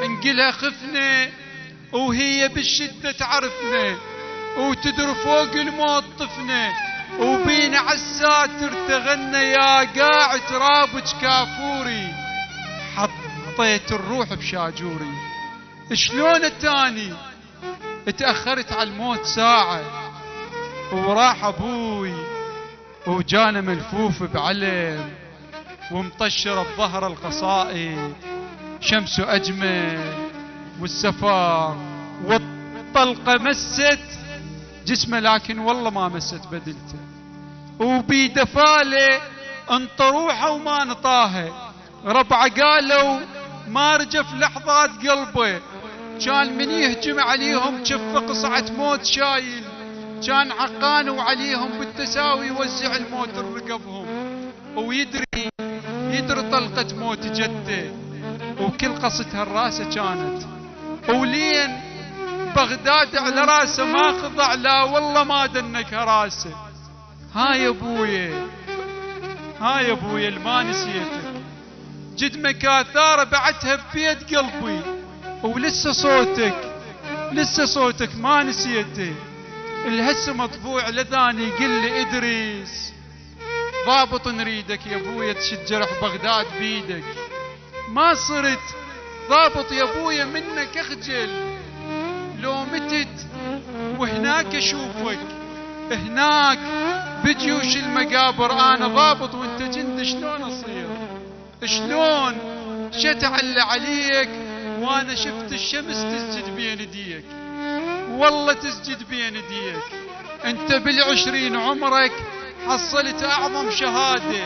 نقلها خفنا وهي بالشدة تعرفنا، وتدر فوق الموت طفنا، وبينا عالساتر تغنى يا قاعد رابج كافوري، حطيت الروح بشاجوري. شلون التاني اتأخرت على الموت ساعة، وراح ابوي وجانا ملفوف بعلم، ومطشر بظهر القصائد، شمس أجمل والسفار، والطلقة مست جسمه لكن والله ما مست بدلته، وبيده فاله انط روحه وما نطاها، ربعه قالوا ما رجف لحظات قلبه، كان من يهجم عليهم كف قصعة موت شايل، كان عقان وعليهم بالتساوي يوزع الموت رقبهم، ويدري طلقة موت جده، وكل قصتها الراسة كانت، ولين بغداد على راسه ما خضع، لا والله ما دنك راسه. هاي يا ابويا، هاي يا ابويا اللي ما نسيتك، جد مكاثارة بعتها ببيت قلبي، ولسه صوتك ما نسيته. الهسه مطبوع لذاني قل لي ادريس، ضابط نريدك يا ابويا تشد جرح بغداد بيدك. ما صرت ضابط يا ابويا منك اخجل، لو متت وهناك اشوفك، هناك بجيوش المقابر انا ضابط وانت جند، شلون اصير؟ شلون شتعل عليك وانا شفت الشمس تسجد بين يديك، والله تسجد بين يديك. انت بال20 عمرك حصلت اعظم شهادة،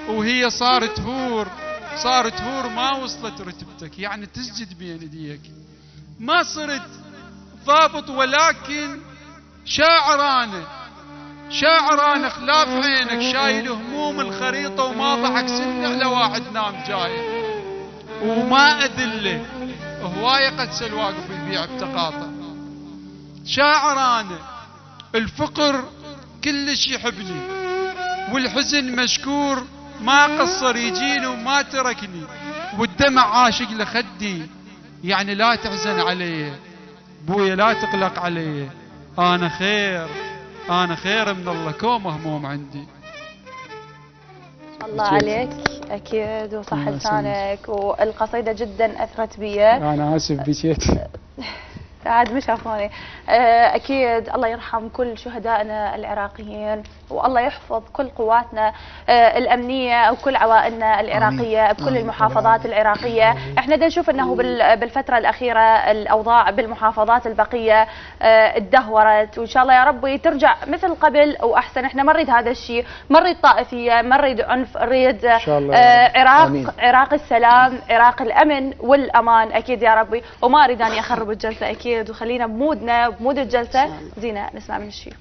وهي صارت هور ما وصلت رتبتك، يعني تسجد بين يديك. ما صرت ضابط ولكن شاعر انا خلاف عينك، شايل هموم الخريطة وما ضحك سن على واحد نام جاي، وما اذله هواية قد سلواقف يبيع بتقاطع. شاعر انا الفقر كلش يحبني، والحزن مشكور ما قصر يجيني وما تركني، والدمع عاشق لخدي، يعني لا تحزن علي بويا، لا تقلق علي، انا خير من الله، كوم هموم عندي. الله عليك اكيد وصح لسانك، والقصيده جدا اثرت بي. انا اسف بكيت. عاد مش عفوني. اكيد الله يرحم كل شهدائنا العراقيين، والله يحفظ كل قواتنا الامنيه وكل عوائلنا العراقيه بكل المحافظات العراقيه. احنا دا نشوف انه بالفتره الاخيره الاوضاع بالمحافظات البقيه اتدهورت، وان شاء الله يا ربي ترجع مثل قبل واحسن. احنا ما نريد هذا الشيء، ما نريد طائفيه، ما نريد عنف، نريد عراق السلام، عراق الامن والامان اكيد يا ربي. وما اريد اني اخرب الجلسه اكيد، وخلينا بمودنا بمود الجلسه. زينه نسمع من الشيء.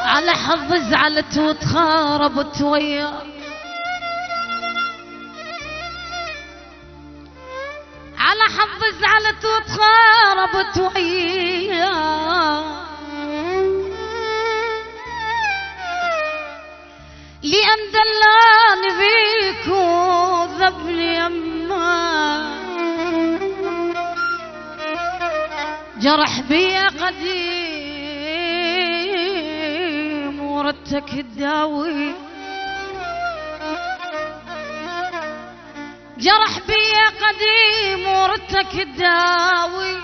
على حظ زعلت وتخاربت وياه، على حظ زعلت وتخاربت وياه، لأن دلاني بيك وذبني يماه، جرح بي قديم وردتك تداوي، جرح بي قديم وردتك تداوي،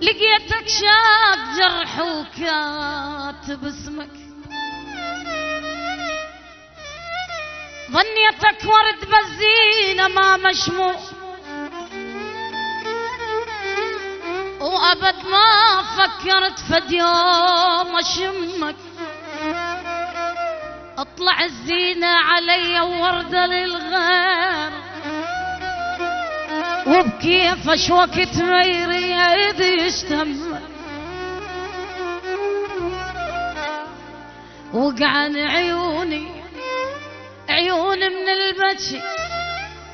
لقيتك شاد جرح وكاتب اسمك، ظنيتك ورد بزينة ما مشموع، وأبد ما فكرت فد يوم أشمك، اطلع الزينة علي ووردة للغير، وبكيف اشوكت ميري ايدي يشتمك، وقعن عيوني من البكي،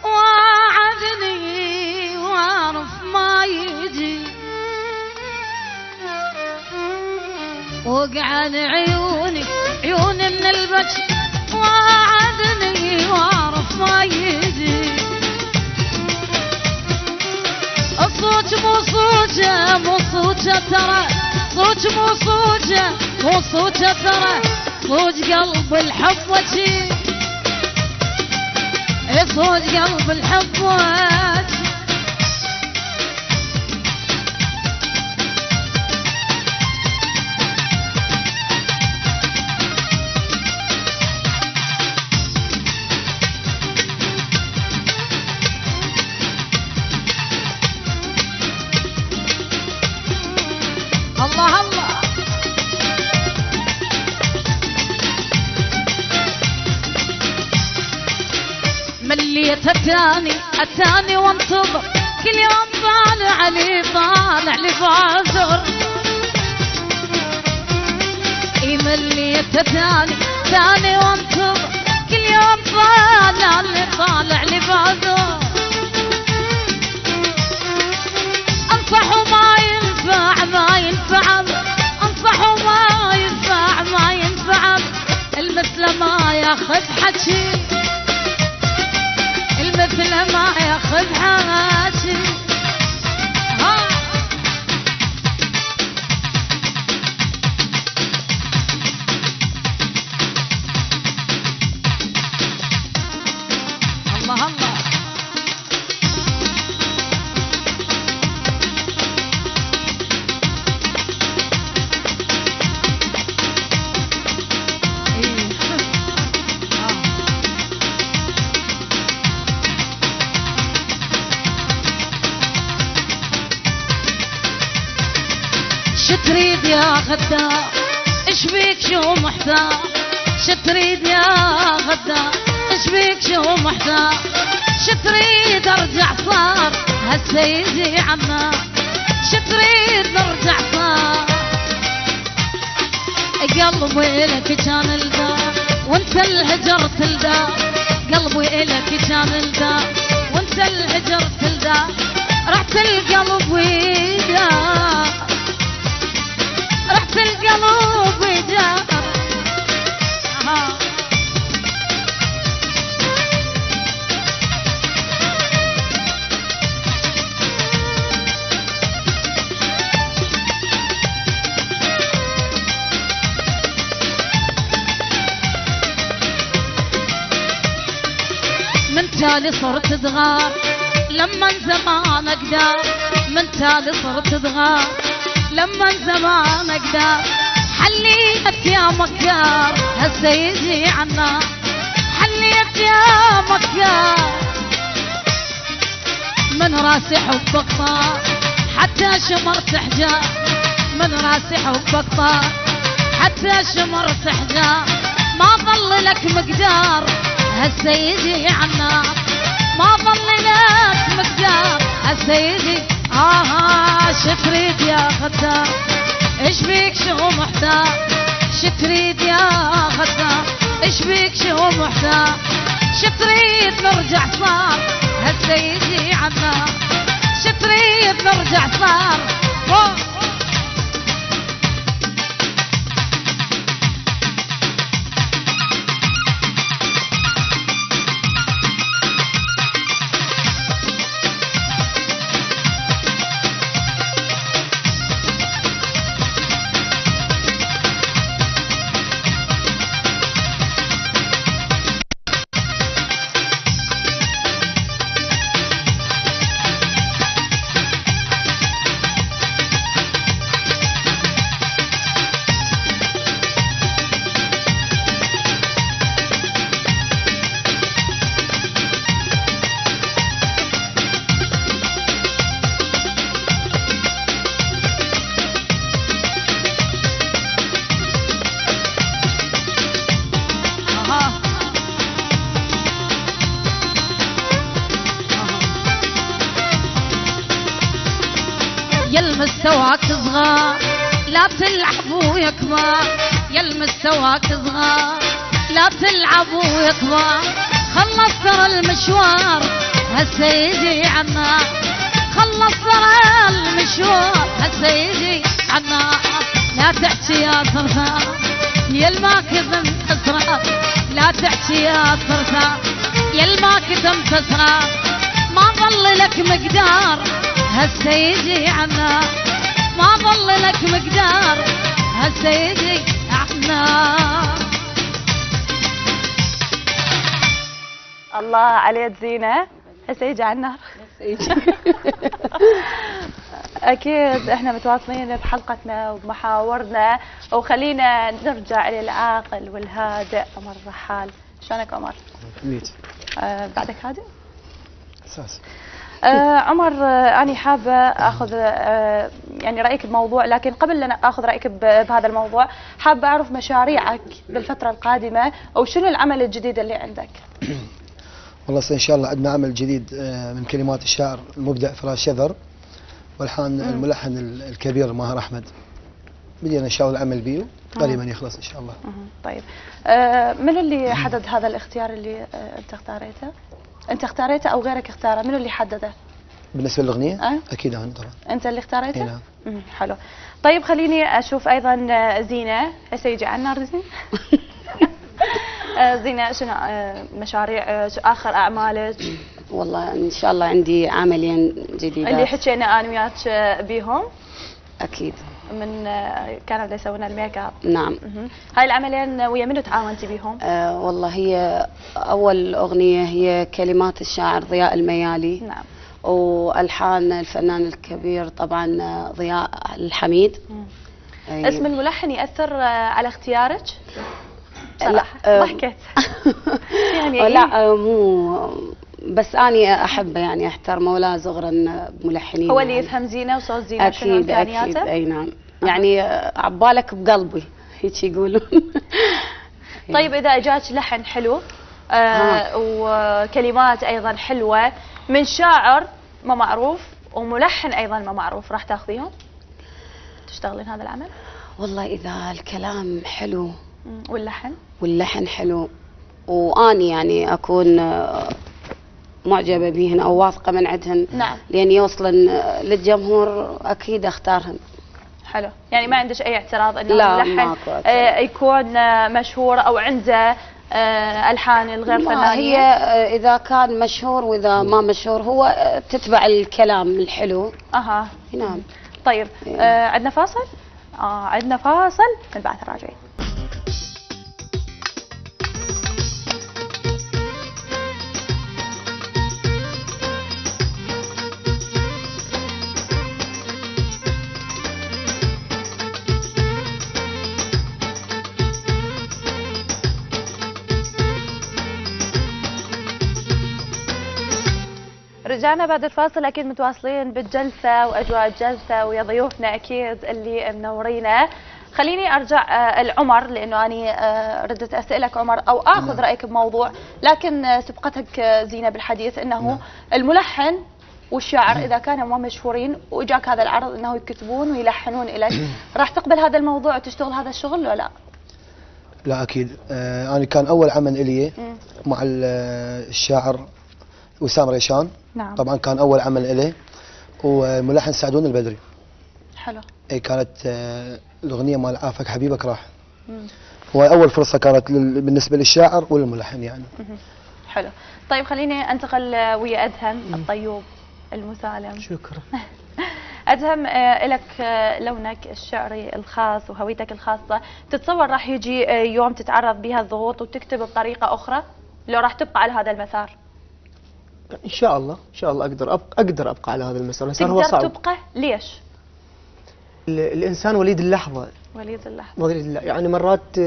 وعدني واعرف ما يجي، وقعن عيوني من البكي، وعدني واعرف ما يجي، الصوت مو صوجه ترى، صوت مو صوجه ترى، صوج قلب الحب وجي، صوج قلب الحب وجي، الله الله. مليت التاني وانتظر، كل يوم طالع لي بعذر. اي مليت التاني وانتظر، كل يوم طالع لي بعذر. انصح وما ينفع انصح وما ينفع المثل ما ياخذ حكي، المثل ما ياخذ حكي. الله الله. شتريد يا غدار، ايش بيك شو محتار؟ شتريد يا غدار، ايش بيك شو محتار؟ شتريد ارجع صار هالسيدي عمار، شتريد نرجع صار. قلبي لك كان الدار وانت الهجرت الدار، قلبي لك كان الدار وانت الهجرت الدار. رحت القلب ويدار، رحت القلب ويدار. من تالي صرت تغار لما زمان اقدر، من تالي صرت تغار لما زمان اقدر. حليت يا مكار هالسيدي عنا، حليت يا مكار. من راسي حبك طار حتى شمرت حجار، من راسي حبك طار حتى شمرت حجار. ما ظل لك مقدار هالسيدي عنا، ما ظل لك مقدار هالسيدي. شتريد يا غدار، ايش بيك شو محتار؟ شتريد يا غدار، ايش بيك شو محتار؟ شتريد نرجع صار هالسيدي عنا، شتريد نرجع صار. مستواك صغار لا تلعب ويكبر، يا المستواك صغار لا تلعب ويكبر. خلص ترى المشوار هالسيدي عنا، خلص ترى المشوار هالسيدي عنا. لا تحكي يا صرصار يا الماكذ اسرار، لا تحكي يا صرصار يا الماكذ اسرار. ما ظل لك مقدار هالسيدي عنا، ما ظل لك مقدار هالسيدي عنا. الله عليك زينة هالسيدي عنا. أكيد إحنا متواصلين بحلقتنا وبمحاورنا، وخلينا نرجع إلى العاقل والهادئ عمر الرحال. شلونك عمر؟ بعدك هادئ؟ أساس. عمر، أنا حابة أخذ يعني رايك بموضوع، لكن قبل لا اخذ رايك بهذا الموضوع حابه اعرف مشاريعك بالفتره القادمه، او شنو العمل الجديد اللي عندك؟ والله ان شاء الله عندنا عمل جديد من كلمات الشاعر المبدع فراس شذر، والحان الملحن الكبير ماهر احمد. بدينا ان شاء الله العمل به قريبا يخلص ان شاء الله. طيب من اللي حدد هذا الاختيار اللي انت اختاريته؟ انت اختاريته او غيرك اختاره؟ منو اللي حدده؟ بالنسبه للاغنيه؟ اكيد انا طبعا. انت اللي اختاريته؟ نعم. حلو. طيب خليني اشوف ايضا زينه، هسه يجي على النار زين. زينه شنو مشاريع، اخر اعمالك؟ والله ان شاء الله عندي عملين جديدات اللي حكينا انا وياك بيهم. اكيد. من كانوا اللي يسوون الميك اب. نعم. هاي العملين ويا منو تعاونتي بيهم؟ والله هي اول اغنيه هي كلمات الشاعر ضياء الميالي. نعم. والحان الفنان الكبير طبعا ضياء الحميد. اسم الملحن ياثر على اختيارك؟ صراحه ضحكت. يعني لا مو بس اني احبه، يعني احترمه ولا زغرا بملحنين. هو اللي يفهم زينه وصوت زينه. اكيد اكيد اي نعم. يعني عبالك بقلبي هيك يقولون. طيب اذا اجاك لحن حلو وكلمات ايضا حلوه من شاعر ما معروف وملحن ايضا ما معروف، راح تاخذيهم؟ تشتغلين هذا العمل؟ والله اذا الكلام حلو واللحن حلو واني يعني اكون معجبه بيهن او واثقه من عندهن. نعم. لان يوصلن للجمهور اكيد اختارهن. حلو، يعني ما عندش اي اعتراض انه الملحن يكون مشهور او عنده الحان الغير فنانيه؟ هي اذا كان مشهور واذا ما مشهور هو تتبع الكلام الحلو. نعم. طيب عندنا فاصل؟ عندنا فاصل من بعد راجعين. رجعنا بعد الفاصل، اكيد متواصلين بالجلسه واجواء الجلسه ويا ضيوفنا اكيد اللي منورينا. خليني ارجع لعمر، لانه اني ردت اسالك عمر او اخذ رايك بموضوع، لكن سبقتك زينه بالحديث انه الملحن والشاعر اذا كانوا ما مشهورين واجاك هذا العرض انه يكتبون ويلحنون لك، راح تقبل هذا الموضوع وتشتغل هذا الشغل ولا لا؟ لا اكيد. انا كان اول عمل الي مع الشاعر وسام ريشان. نعم. طبعا كان اول عمل الي، وملحن سعدون البدري. حلو. اي كانت الاغنيه مال عافك حبيبك راح. واول فرصه كانت بالنسبه للشاعر والملحن يعني. حلو. طيب خليني انتقل ويا ادهم الطيوب المسالم. شكرا. ادهم، لك لونك الشعري الخاص وهويتك الخاصه، تتصور راح يجي يوم تتعرض بها الضغوط وتكتب بطريقه اخرى، لو راح تبقى على هذا المسار؟ ان شاء الله ان شاء الله اقدر ابقى على هذا المسار. هو صعب. تبقى ليش؟ الانسان وليد اللحظه. وليد اللحظه يعني مرات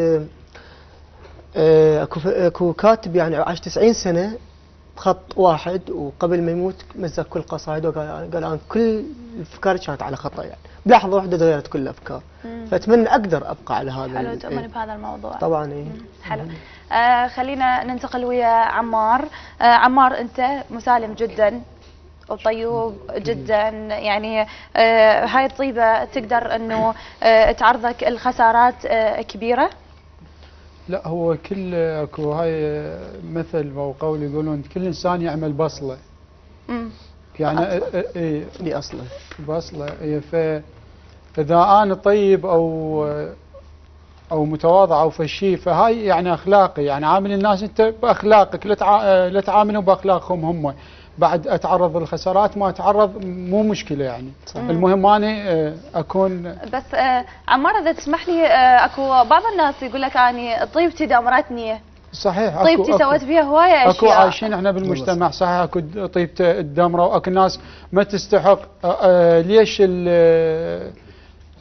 اكو كاتب يعني عاش 90 سنه بخط واحد، وقبل ما يموت مزق كل قصائده وقال انا كل الافكار كانت على خطا، يعني بلحظه واحده تغيرت كل الافكار. فاتمنى اقدر ابقى على هذا. حلو تؤمن بهذا الموضوع. طبعا. حلو. خلينا ننتقل ويا عمار. عمار، انت مسالم جدا وطيوب جدا، يعني هاي الطيبه تقدر انه تعرضك الخسارات كبيره؟ لا، هو كل اكو هاي مثل او قول يقولون كل انسان يعمل بصله. يعني لي اصله بصله. فاذا انا طيب او متواضع او فشي، فهاي يعني اخلاقي، يعني عامل الناس انت باخلاقك، لا تعاملوا باخلاقهم هم. بعد اتعرض للخسارات ما اتعرض مو مشكله يعني. المهم اني اكون. بس عمار اذا تسمح لي، اكو بعض الناس يقول لك اني طيبتي دمرتني. صحيح. طيبتي سويت فيها هوايه اشياء. اكو عايشين احنا بالمجتمع، صحيح اكو طيبته الدمره، واكو ناس ما تستحق. ليش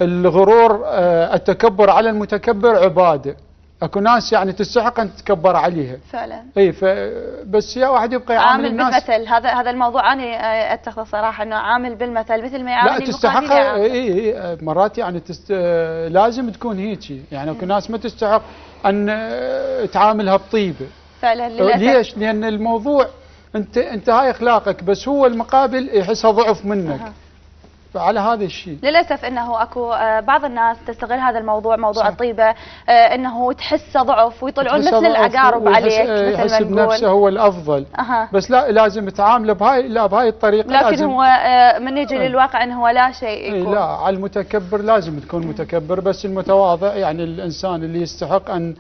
الغرور التكبر على المتكبر عباده. اكو ناس يعني تستحق ان تتكبر عليها فعلا. اي بس يا واحد يبقى يعامل الناس بالمثل. هذا الموضوع انا اتخذه صراحه انه عامل بالمثل مثل ما يعامل لا تستحق. اي مرات يعني لازم تكون هيك، يعني اكو ناس ما تستحق ان تعاملها بطيبه. فعلا للاسف. ليش؟ لان الموضوع انت هاي اخلاقك، بس هو المقابل يحسها ضعف منك. على هذا الشيء للاسف انه اكو بعض الناس تستغل هذا الموضوع، موضوع الطيبه، انه تحسه ضعف ويطلعون مثل العقارب عليك، مثل يحس بنفسه هو الافضل. بس لا، لازم تعامله بهاي الطريقه. لكن لازم هو من يجي للواقع انه هو لا شيء يكون. لا، على المتكبر لازم تكون متكبر، بس المتواضع يعني الانسان اللي يستحق ان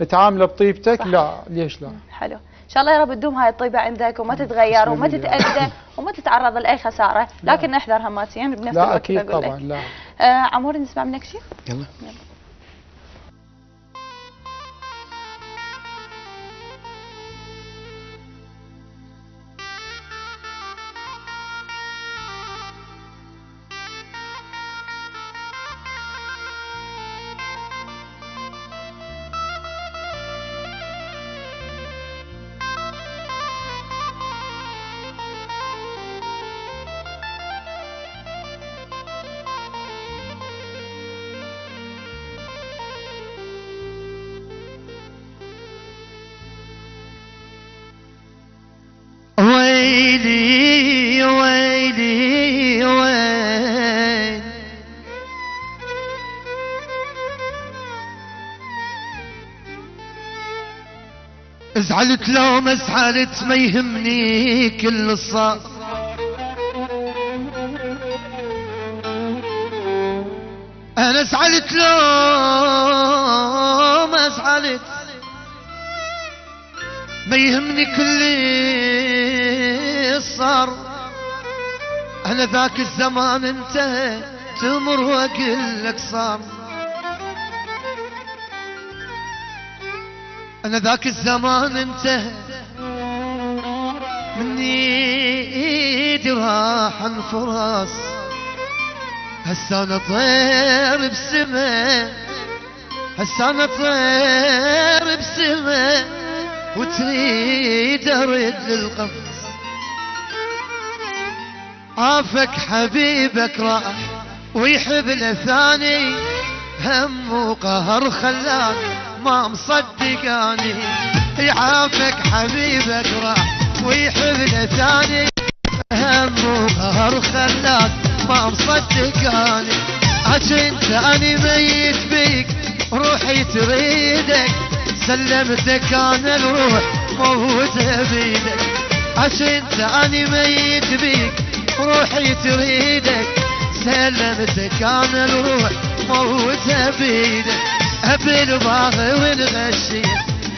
تعامله بطيبتك. صح. لا، ليش لا؟ حلو. ان شاء الله يا رب تدوم هاي الطيبه عندك وما تتغير وما تتاذى وما تتعرض لاي خساره، لكن نحذر هماتين بنفس الوقت. لا اكيد طبعا. لا عمور، نسمع منك شيء؟ يلا. ويلي ويلي ويل، زعلت لو ما زعلت ما يهمني كل صار، انا زعلت لو ما زعلت ما يهمني كل صار، انا ذاك الزمان انتهى تمر واقول لك صار، انا ذاك الزمان انتهى من ايدي راح انفراس، هسه انا طير بسما، هسه انا طير بسما وتريد ارد للقفص، عافك حبيبك راح ويحب الثاني، هم وقهر خلاك ما مصدقاني، يعافك حبيبك راح ويحب الثاني، هم وقهر خلاك ما مصدقاني، عشان اني ميت بيك روحي تريدك، سلمتك انا الروح موتها بيدك، عشان اني ميت بيك روحي تريدك، سلمتك انا الروح موتها بيدك، بالظاهر انغشيت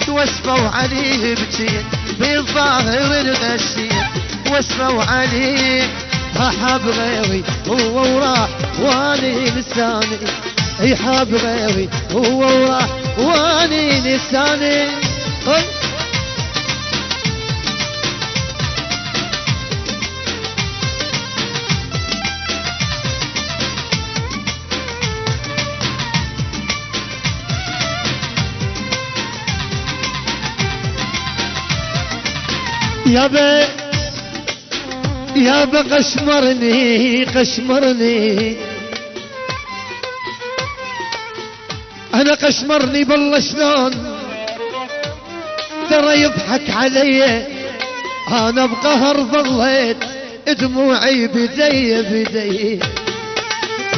واسمعوا عليه بكيت، بالظاهر انغشيت واسمعوا عليه، حاب غيري هو وراح واني لساني، يحاب غيري هو وراح واني لساني. يابا قشمرني قشمرني، انا قشمرني بالله شلون ترى يضحك علي، انا بقهر ظليت دموعي بدي بدي،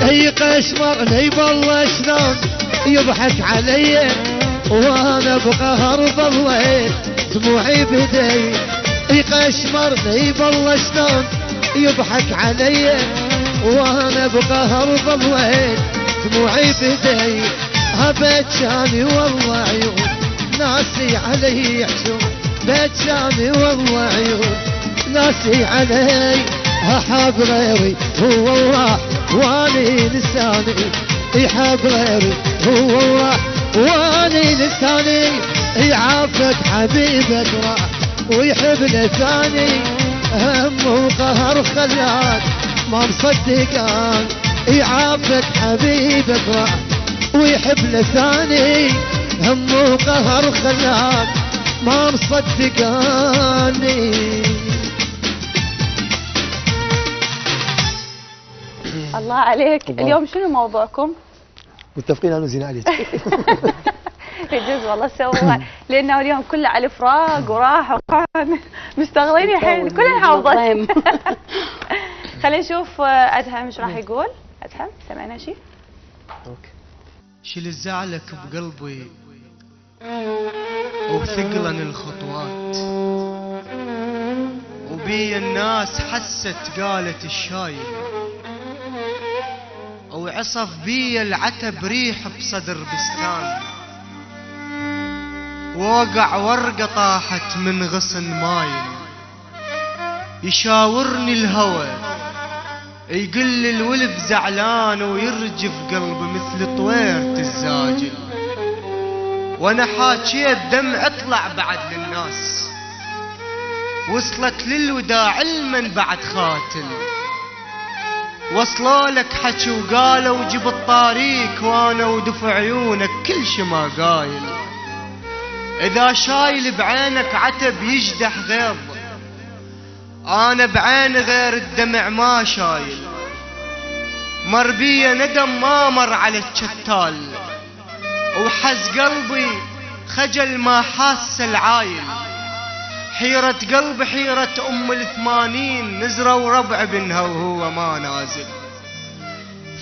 هي قشمرني بالله شلون يضحك علي، وانا بقهر ظليت دموعي بدي، يقشمرني بالله شلون يضحك علي، وانا بقهر ظليت دموعي بدي، بجاني والله عيون ناسي علي يحشون، بجاني والله عيون ناسي علي، حاب غيري هو وراح واني لساني، يحب غيري هو وراح واني لساني، يعافك حبيبك راح ويحب لثاني، هم وقهر خلاك ما مصدقان، يعافك حبيبك راح ويحب لثاني، هم وقهر خلاك ما مصدقاني. الله عليك. الله. اليوم شنو موضوعكم؟ متفقين انا وزين عليك. يجوز والله سووا لانه اليوم كله على الفراق وراح مشتغلين الحين كلنا حافظين. خلينا نشوف ادهم ايش راح يقول. ادهم سمعنا شيء؟ شيل زعلك بقلبي وثقلن الخطوات، وبي الناس حست قالت الشايل، وعصف بي العتب ريح بصدر بستان، ووقع ورقة طاحت من غصن مايل، يشاورني الهوى يقول لي الولد زعلان ويرجف قلبي مثل طويرة الزاجل، وانا حاكيت دمع اطلع بعد للناس، وصلت للوداع علما بعد خاتل، وصلوا لك حكي وقالوا جب الطريق وانا ودفع عيونك كل شي ما قايل، اذا شايل بعينك عتب يجدح غيظ، انا بعين غير الدمع ما شايل، مر بي ندم ما مر على الشتال، وحز قلبي خجل ما حاس العايل، حيرة قلبي حيرة ام ال80 نزروا ربع بنها وهو ما نازل،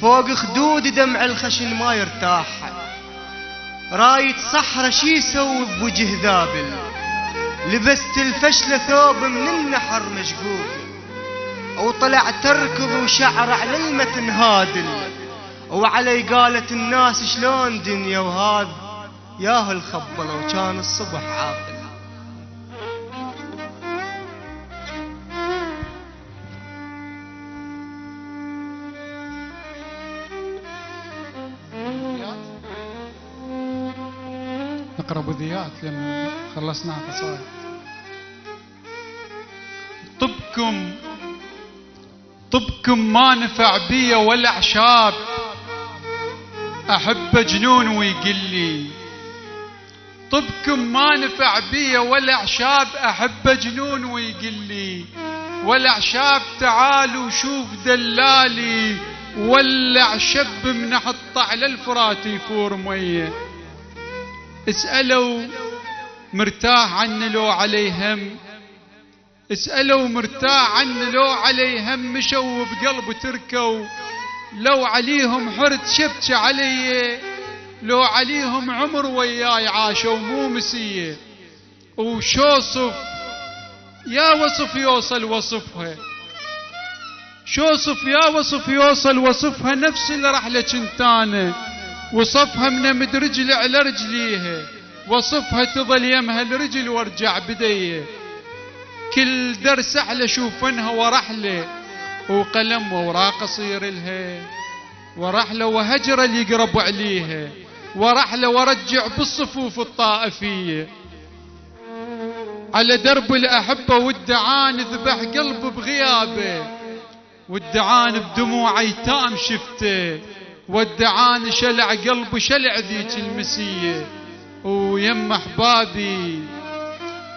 فوق خدود دمع الخشن ما يرتاح، رايد صحرا شي يسوي بوجه ذابل، لبست الفشلة ثوب من النحر مشقوق، وطلع تركض وشعر على المتن هادل، وعلي قالت الناس شلون دنيا وهذا ياهو الخبلة وكان الصبح عاقل. نقرا بذيات لان خلصناها قصائد. طبكم ما نفع بي ولا اعشاب، احب جنون ويقلي. طبكم ما نفع بي ولا اعشاب، احب جنون ويقلي. ولا اعشاب تعالوا شوف دلالي، ولع شب منحط على الفرات يفور ميه. اسألوا مرتاح عني لو عليه هم، اسألوا مرتاح عني لو عليه هم، مشوا بقلب تركوا لو عليهم حرت شبكة علي، لو عليهم عمر وياي عاشوا مو مسية. وشوصف يا وصف يوصل وصفها، شوصف يا وصف يوصل وصفها، نفس الرحلة كنتانة وصفها من مد رجلي على رجليها، وصفها تظل يمها الرجل وارجع بديه. كل درس احلى شوفنها ورحله، وقلم وراق قصير لها، ورحله وهجره اللي يقرب عليها، ورحله ورجع بالصفوف الطائفيه. على درب الاحبه والدعان ذبح قلب بغيابه، والدعان بدموع ايتام شفته، والدعان شلع قلب شلع ذيك المسيه. ويم احبابي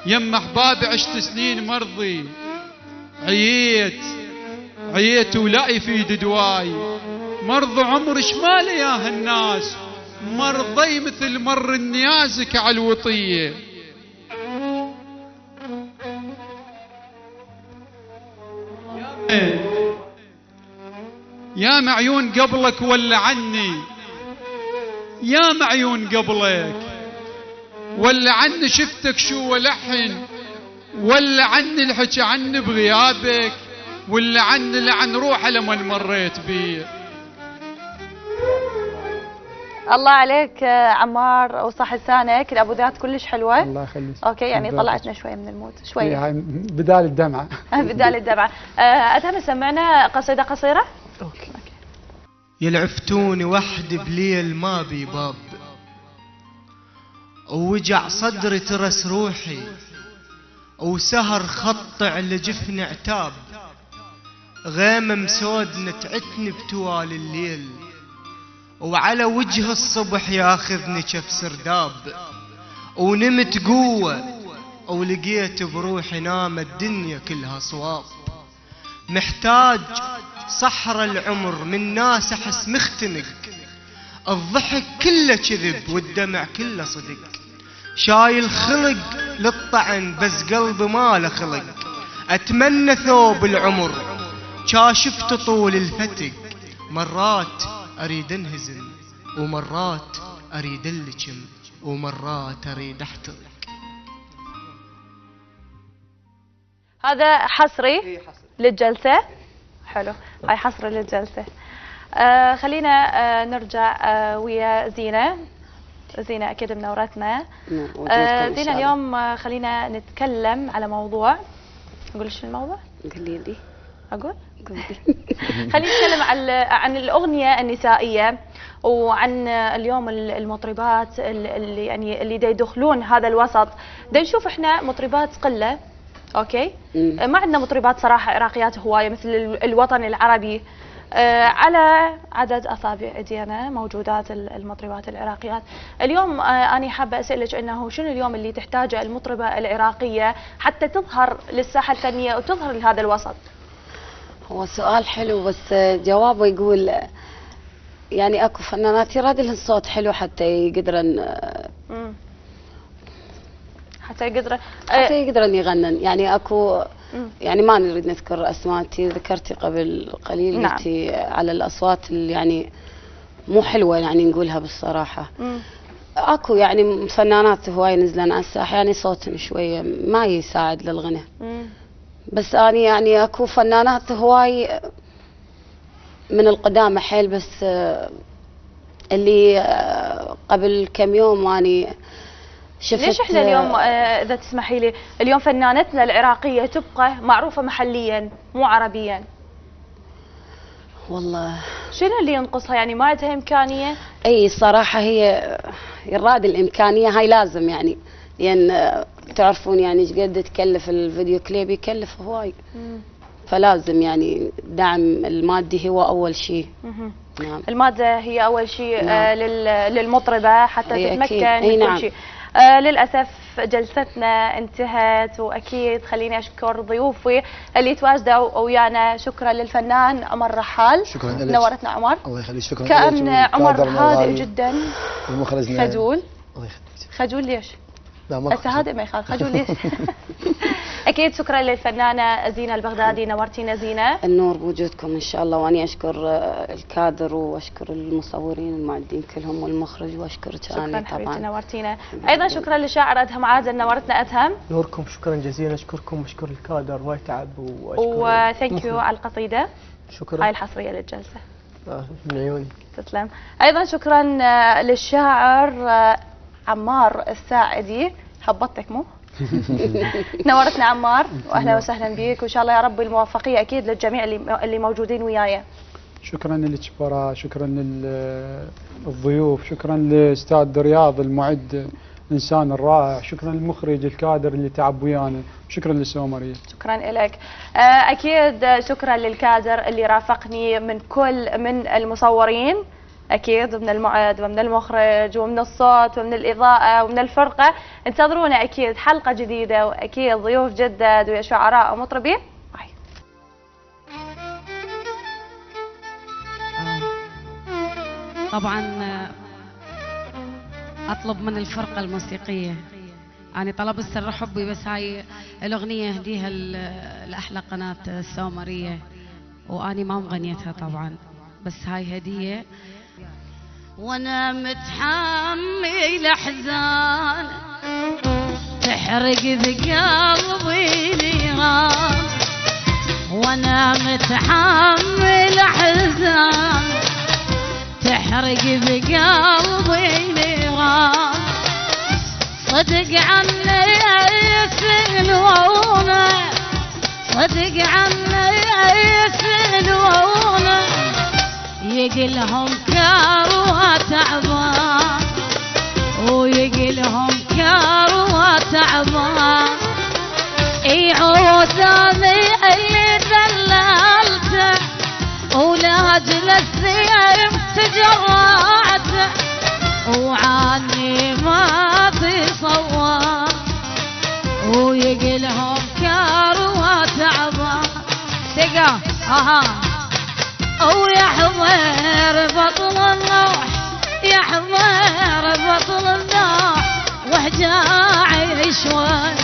يم احبابي عشت سنين مرضي، عييت ولا يفيد دواي، مرض عمر شمال يا الناس، مرضي مثل مر النيازك على الوطيه. يا معيون قبلك ولا عني، يا معيون قبلك ولا عني شفتك شو ولحن، ولا عني الحكي عني بغيابك، ولا عني لعن روحه لما مريت بيه. الله عليك عمار، وصح لسانك. الابوذات كلش حلوه. الله يخليك. اوكي يعني طلعتنا شويه من المود شويه. هاي بدال الدمعه. بدال الدمعه. ادهم سمعنا قصيده قصيره. اوكي. يلعفتوني وحدي بليل ما بي باب، ووجع صدري ترس روحي، وسهر خط على جفن عتاب، غيمة مسود نتعتني بتوال الليل، وعلى وجه الصبح ياخذني كف سرداب، ونمت قوة ولقيت بروحي نام الدنيا كلها صواب. محتاج صحر العمر من ناس احس مختنق، الضحك كله كذب والدمع كله صدق، شايل خلق للطعن بس قلبي ما له خلق، اتمنى ثوب العمر كاشفت طول الفتق، مرات اريد انهزم ومرات اريد اللجم ومرات اريد احترق. هذا حصري للجلسة. حلو، هاي حصري للجلسة. خلينا نرجع ويا زينة. زينة أكيد منورتنا. زينة اليوم خلينا نتكلم على موضوع. نقول شو الموضوع؟ قولي لي. أقول؟ خلينا نتكلم عن الأغنية النسائية، وعن اليوم المطربات اللي يعني اللي دا يدخلون هذا الوسط. دا نشوف احنا مطربات قلة، اوكي؟ ما عندنا مطربات صراحة عراقيات هواية مثل الوطن العربي. على عدد أصابع ايدينا موجودات المطربات العراقيات. اليوم أنا حابة أسألك أنه شنو اليوم اللي تحتاجه المطربة العراقية حتى تظهر للساحة الفنية وتظهر لهذا الوسط؟ هو سؤال حلو بس جوابه يقول يعني اكو فنانات يراد لهم صوت حلو حتى يقدرن حتى يقدرن يغنن. يعني اكو يعني ما نريد نذكر اسماء، ذكرتي قبل قليل نعم. قلتي على الاصوات اللي يعني مو حلوه يعني نقولها بالصراحه. اكو يعني فنانات هواي نزلن على الساحه يعني صوتهم شويه ما يساعد للغنى. بس أنا يعني أكو فنانات هواي من القدامى حيل، بس اللي قبل كم يوم أني شفت. ليش احنا اليوم إذا تسمحي لي اليوم فنانتنا العراقية تبقى معروفة محليا مو عربيا؟ والله شنو اللي ينقصها؟ يعني ما عندها إمكانية؟ أي صراحة هي يراد الإمكانية هاي لازم يعني، لأن تعرفون يعني ايش قد تكلف الفيديو كليب، يكلف هواي. فلازم يعني الدعم المادي هو اول شيء. نعم. المادة هي اول شيء. نعم. للمطربة حتى تتمكن من نعم. كل شيء. للاسف جلستنا انتهت، واكيد خليني اشكر ضيوفي اللي تواجدوا ويانا. شكرا للفنان عمر رحال. شكرا لك. نورتنا عمر. الله يخليك. شكرا. كان عمر هادئ جدا. ومخرجنا خجول. الله يخليك. خجول ليش؟ لا ما هذا ما يخالف. خجول ليش؟ اكيد. شكرا للفنانه زينه البغدادي، نورتينا زينه. النور بوجودكم ان شاء الله، واني اشكر الكادر واشكر المصورين المعدين كلهم والمخرج واشكرك انا طبعا. شكرا نورتينا. ايضا شكرا للشاعر ادهم عادل، نورتنا ادهم. نوركم، شكرا جزيلا. اشكركم واشكر الكادر، وايد تعب وثانك يو على القصيده. شكرا. هاي الحصريه للجلسه. من عيوني. تسلم. ايضا شكرا للشاعر عمار الساعدي. هبطتك مو؟ نورتنا عمار، واهلا وسهلا بك، وان شاء الله يا رب الموفقيه اكيد للجميع اللي موجودين وياي. شكرا لك براء، شكرا للضيوف، شكرا لاستاذ رياض المعد الانسان الرائع، شكرا للمخرج الكادر اللي تعب ويانا، شكرا للسومريه. شكرا لك. اكيد شكرا للكادر اللي رافقني من المصورين، اكيد ومن المعد ومن المخرج ومن الصوت ومن الاضاءه ومن الفرقه. انتظرونا اكيد حلقه جديده، واكيد ضيوف جدد ويا شعراء ومطربين. طبعا اطلب من الفرقه الموسيقيه، انا طلب السر حبي، بس هاي الاغنيه اهديها لاحلى قناه السومريه، واني ما مغنيتها طبعا، بس هاي هديه. وانا متحمل احزان تحرق بقلبي نيران، وانا متحمل احزان تحرق بقلبي نيران، صدق عني يسألونه، صدق عني يسألونه، يقلهم كروه تعبان، ويقلهم كروه تعبان، يعوزني اللي دللته، ولاجل السيف تجران. وعني ما تصور ويقلهم كاروات تعبان دقة ويحضر بطل النوح يحضر بطل النوح وحجاعي شوي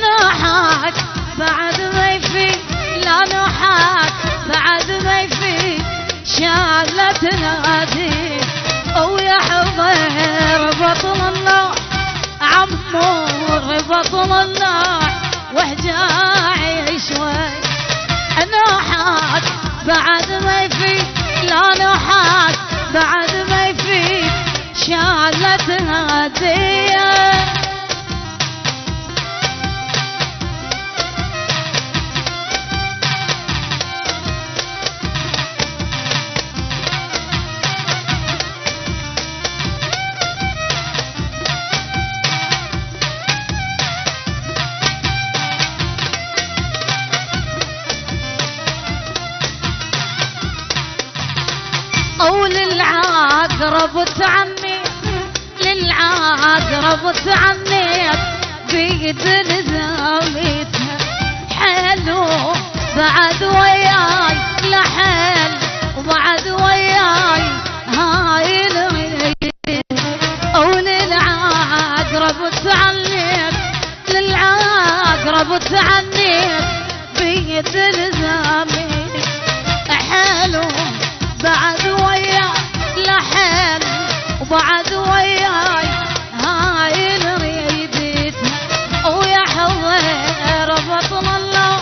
نوحك بعد ما يفيد لا نوحك بعد ما يفيد شالت نادي ويحضر بطل النوح عمور بطل النوح وحجاعي شوي نوحك بعد ما يفيد لا نوحك بعد ما يفيد شالت هديه للعقرب تعني للعقرب تعني بيد زاويتها حلو بعد وياي لحل وبعد وياي هاي الغيب وللعقرب تعني للعقرب تعني بيد زاويتها حلو بعد وياي لحن وبعد وياي هاي الريدتها ويحضر بطل النوح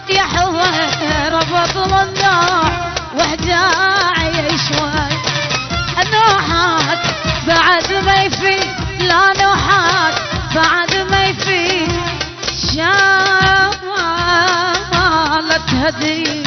يحضر بطل النوح وحجاعي شوي نوحك بعد ما يفيد لا نوحك بعد ما يفيد شالت هدي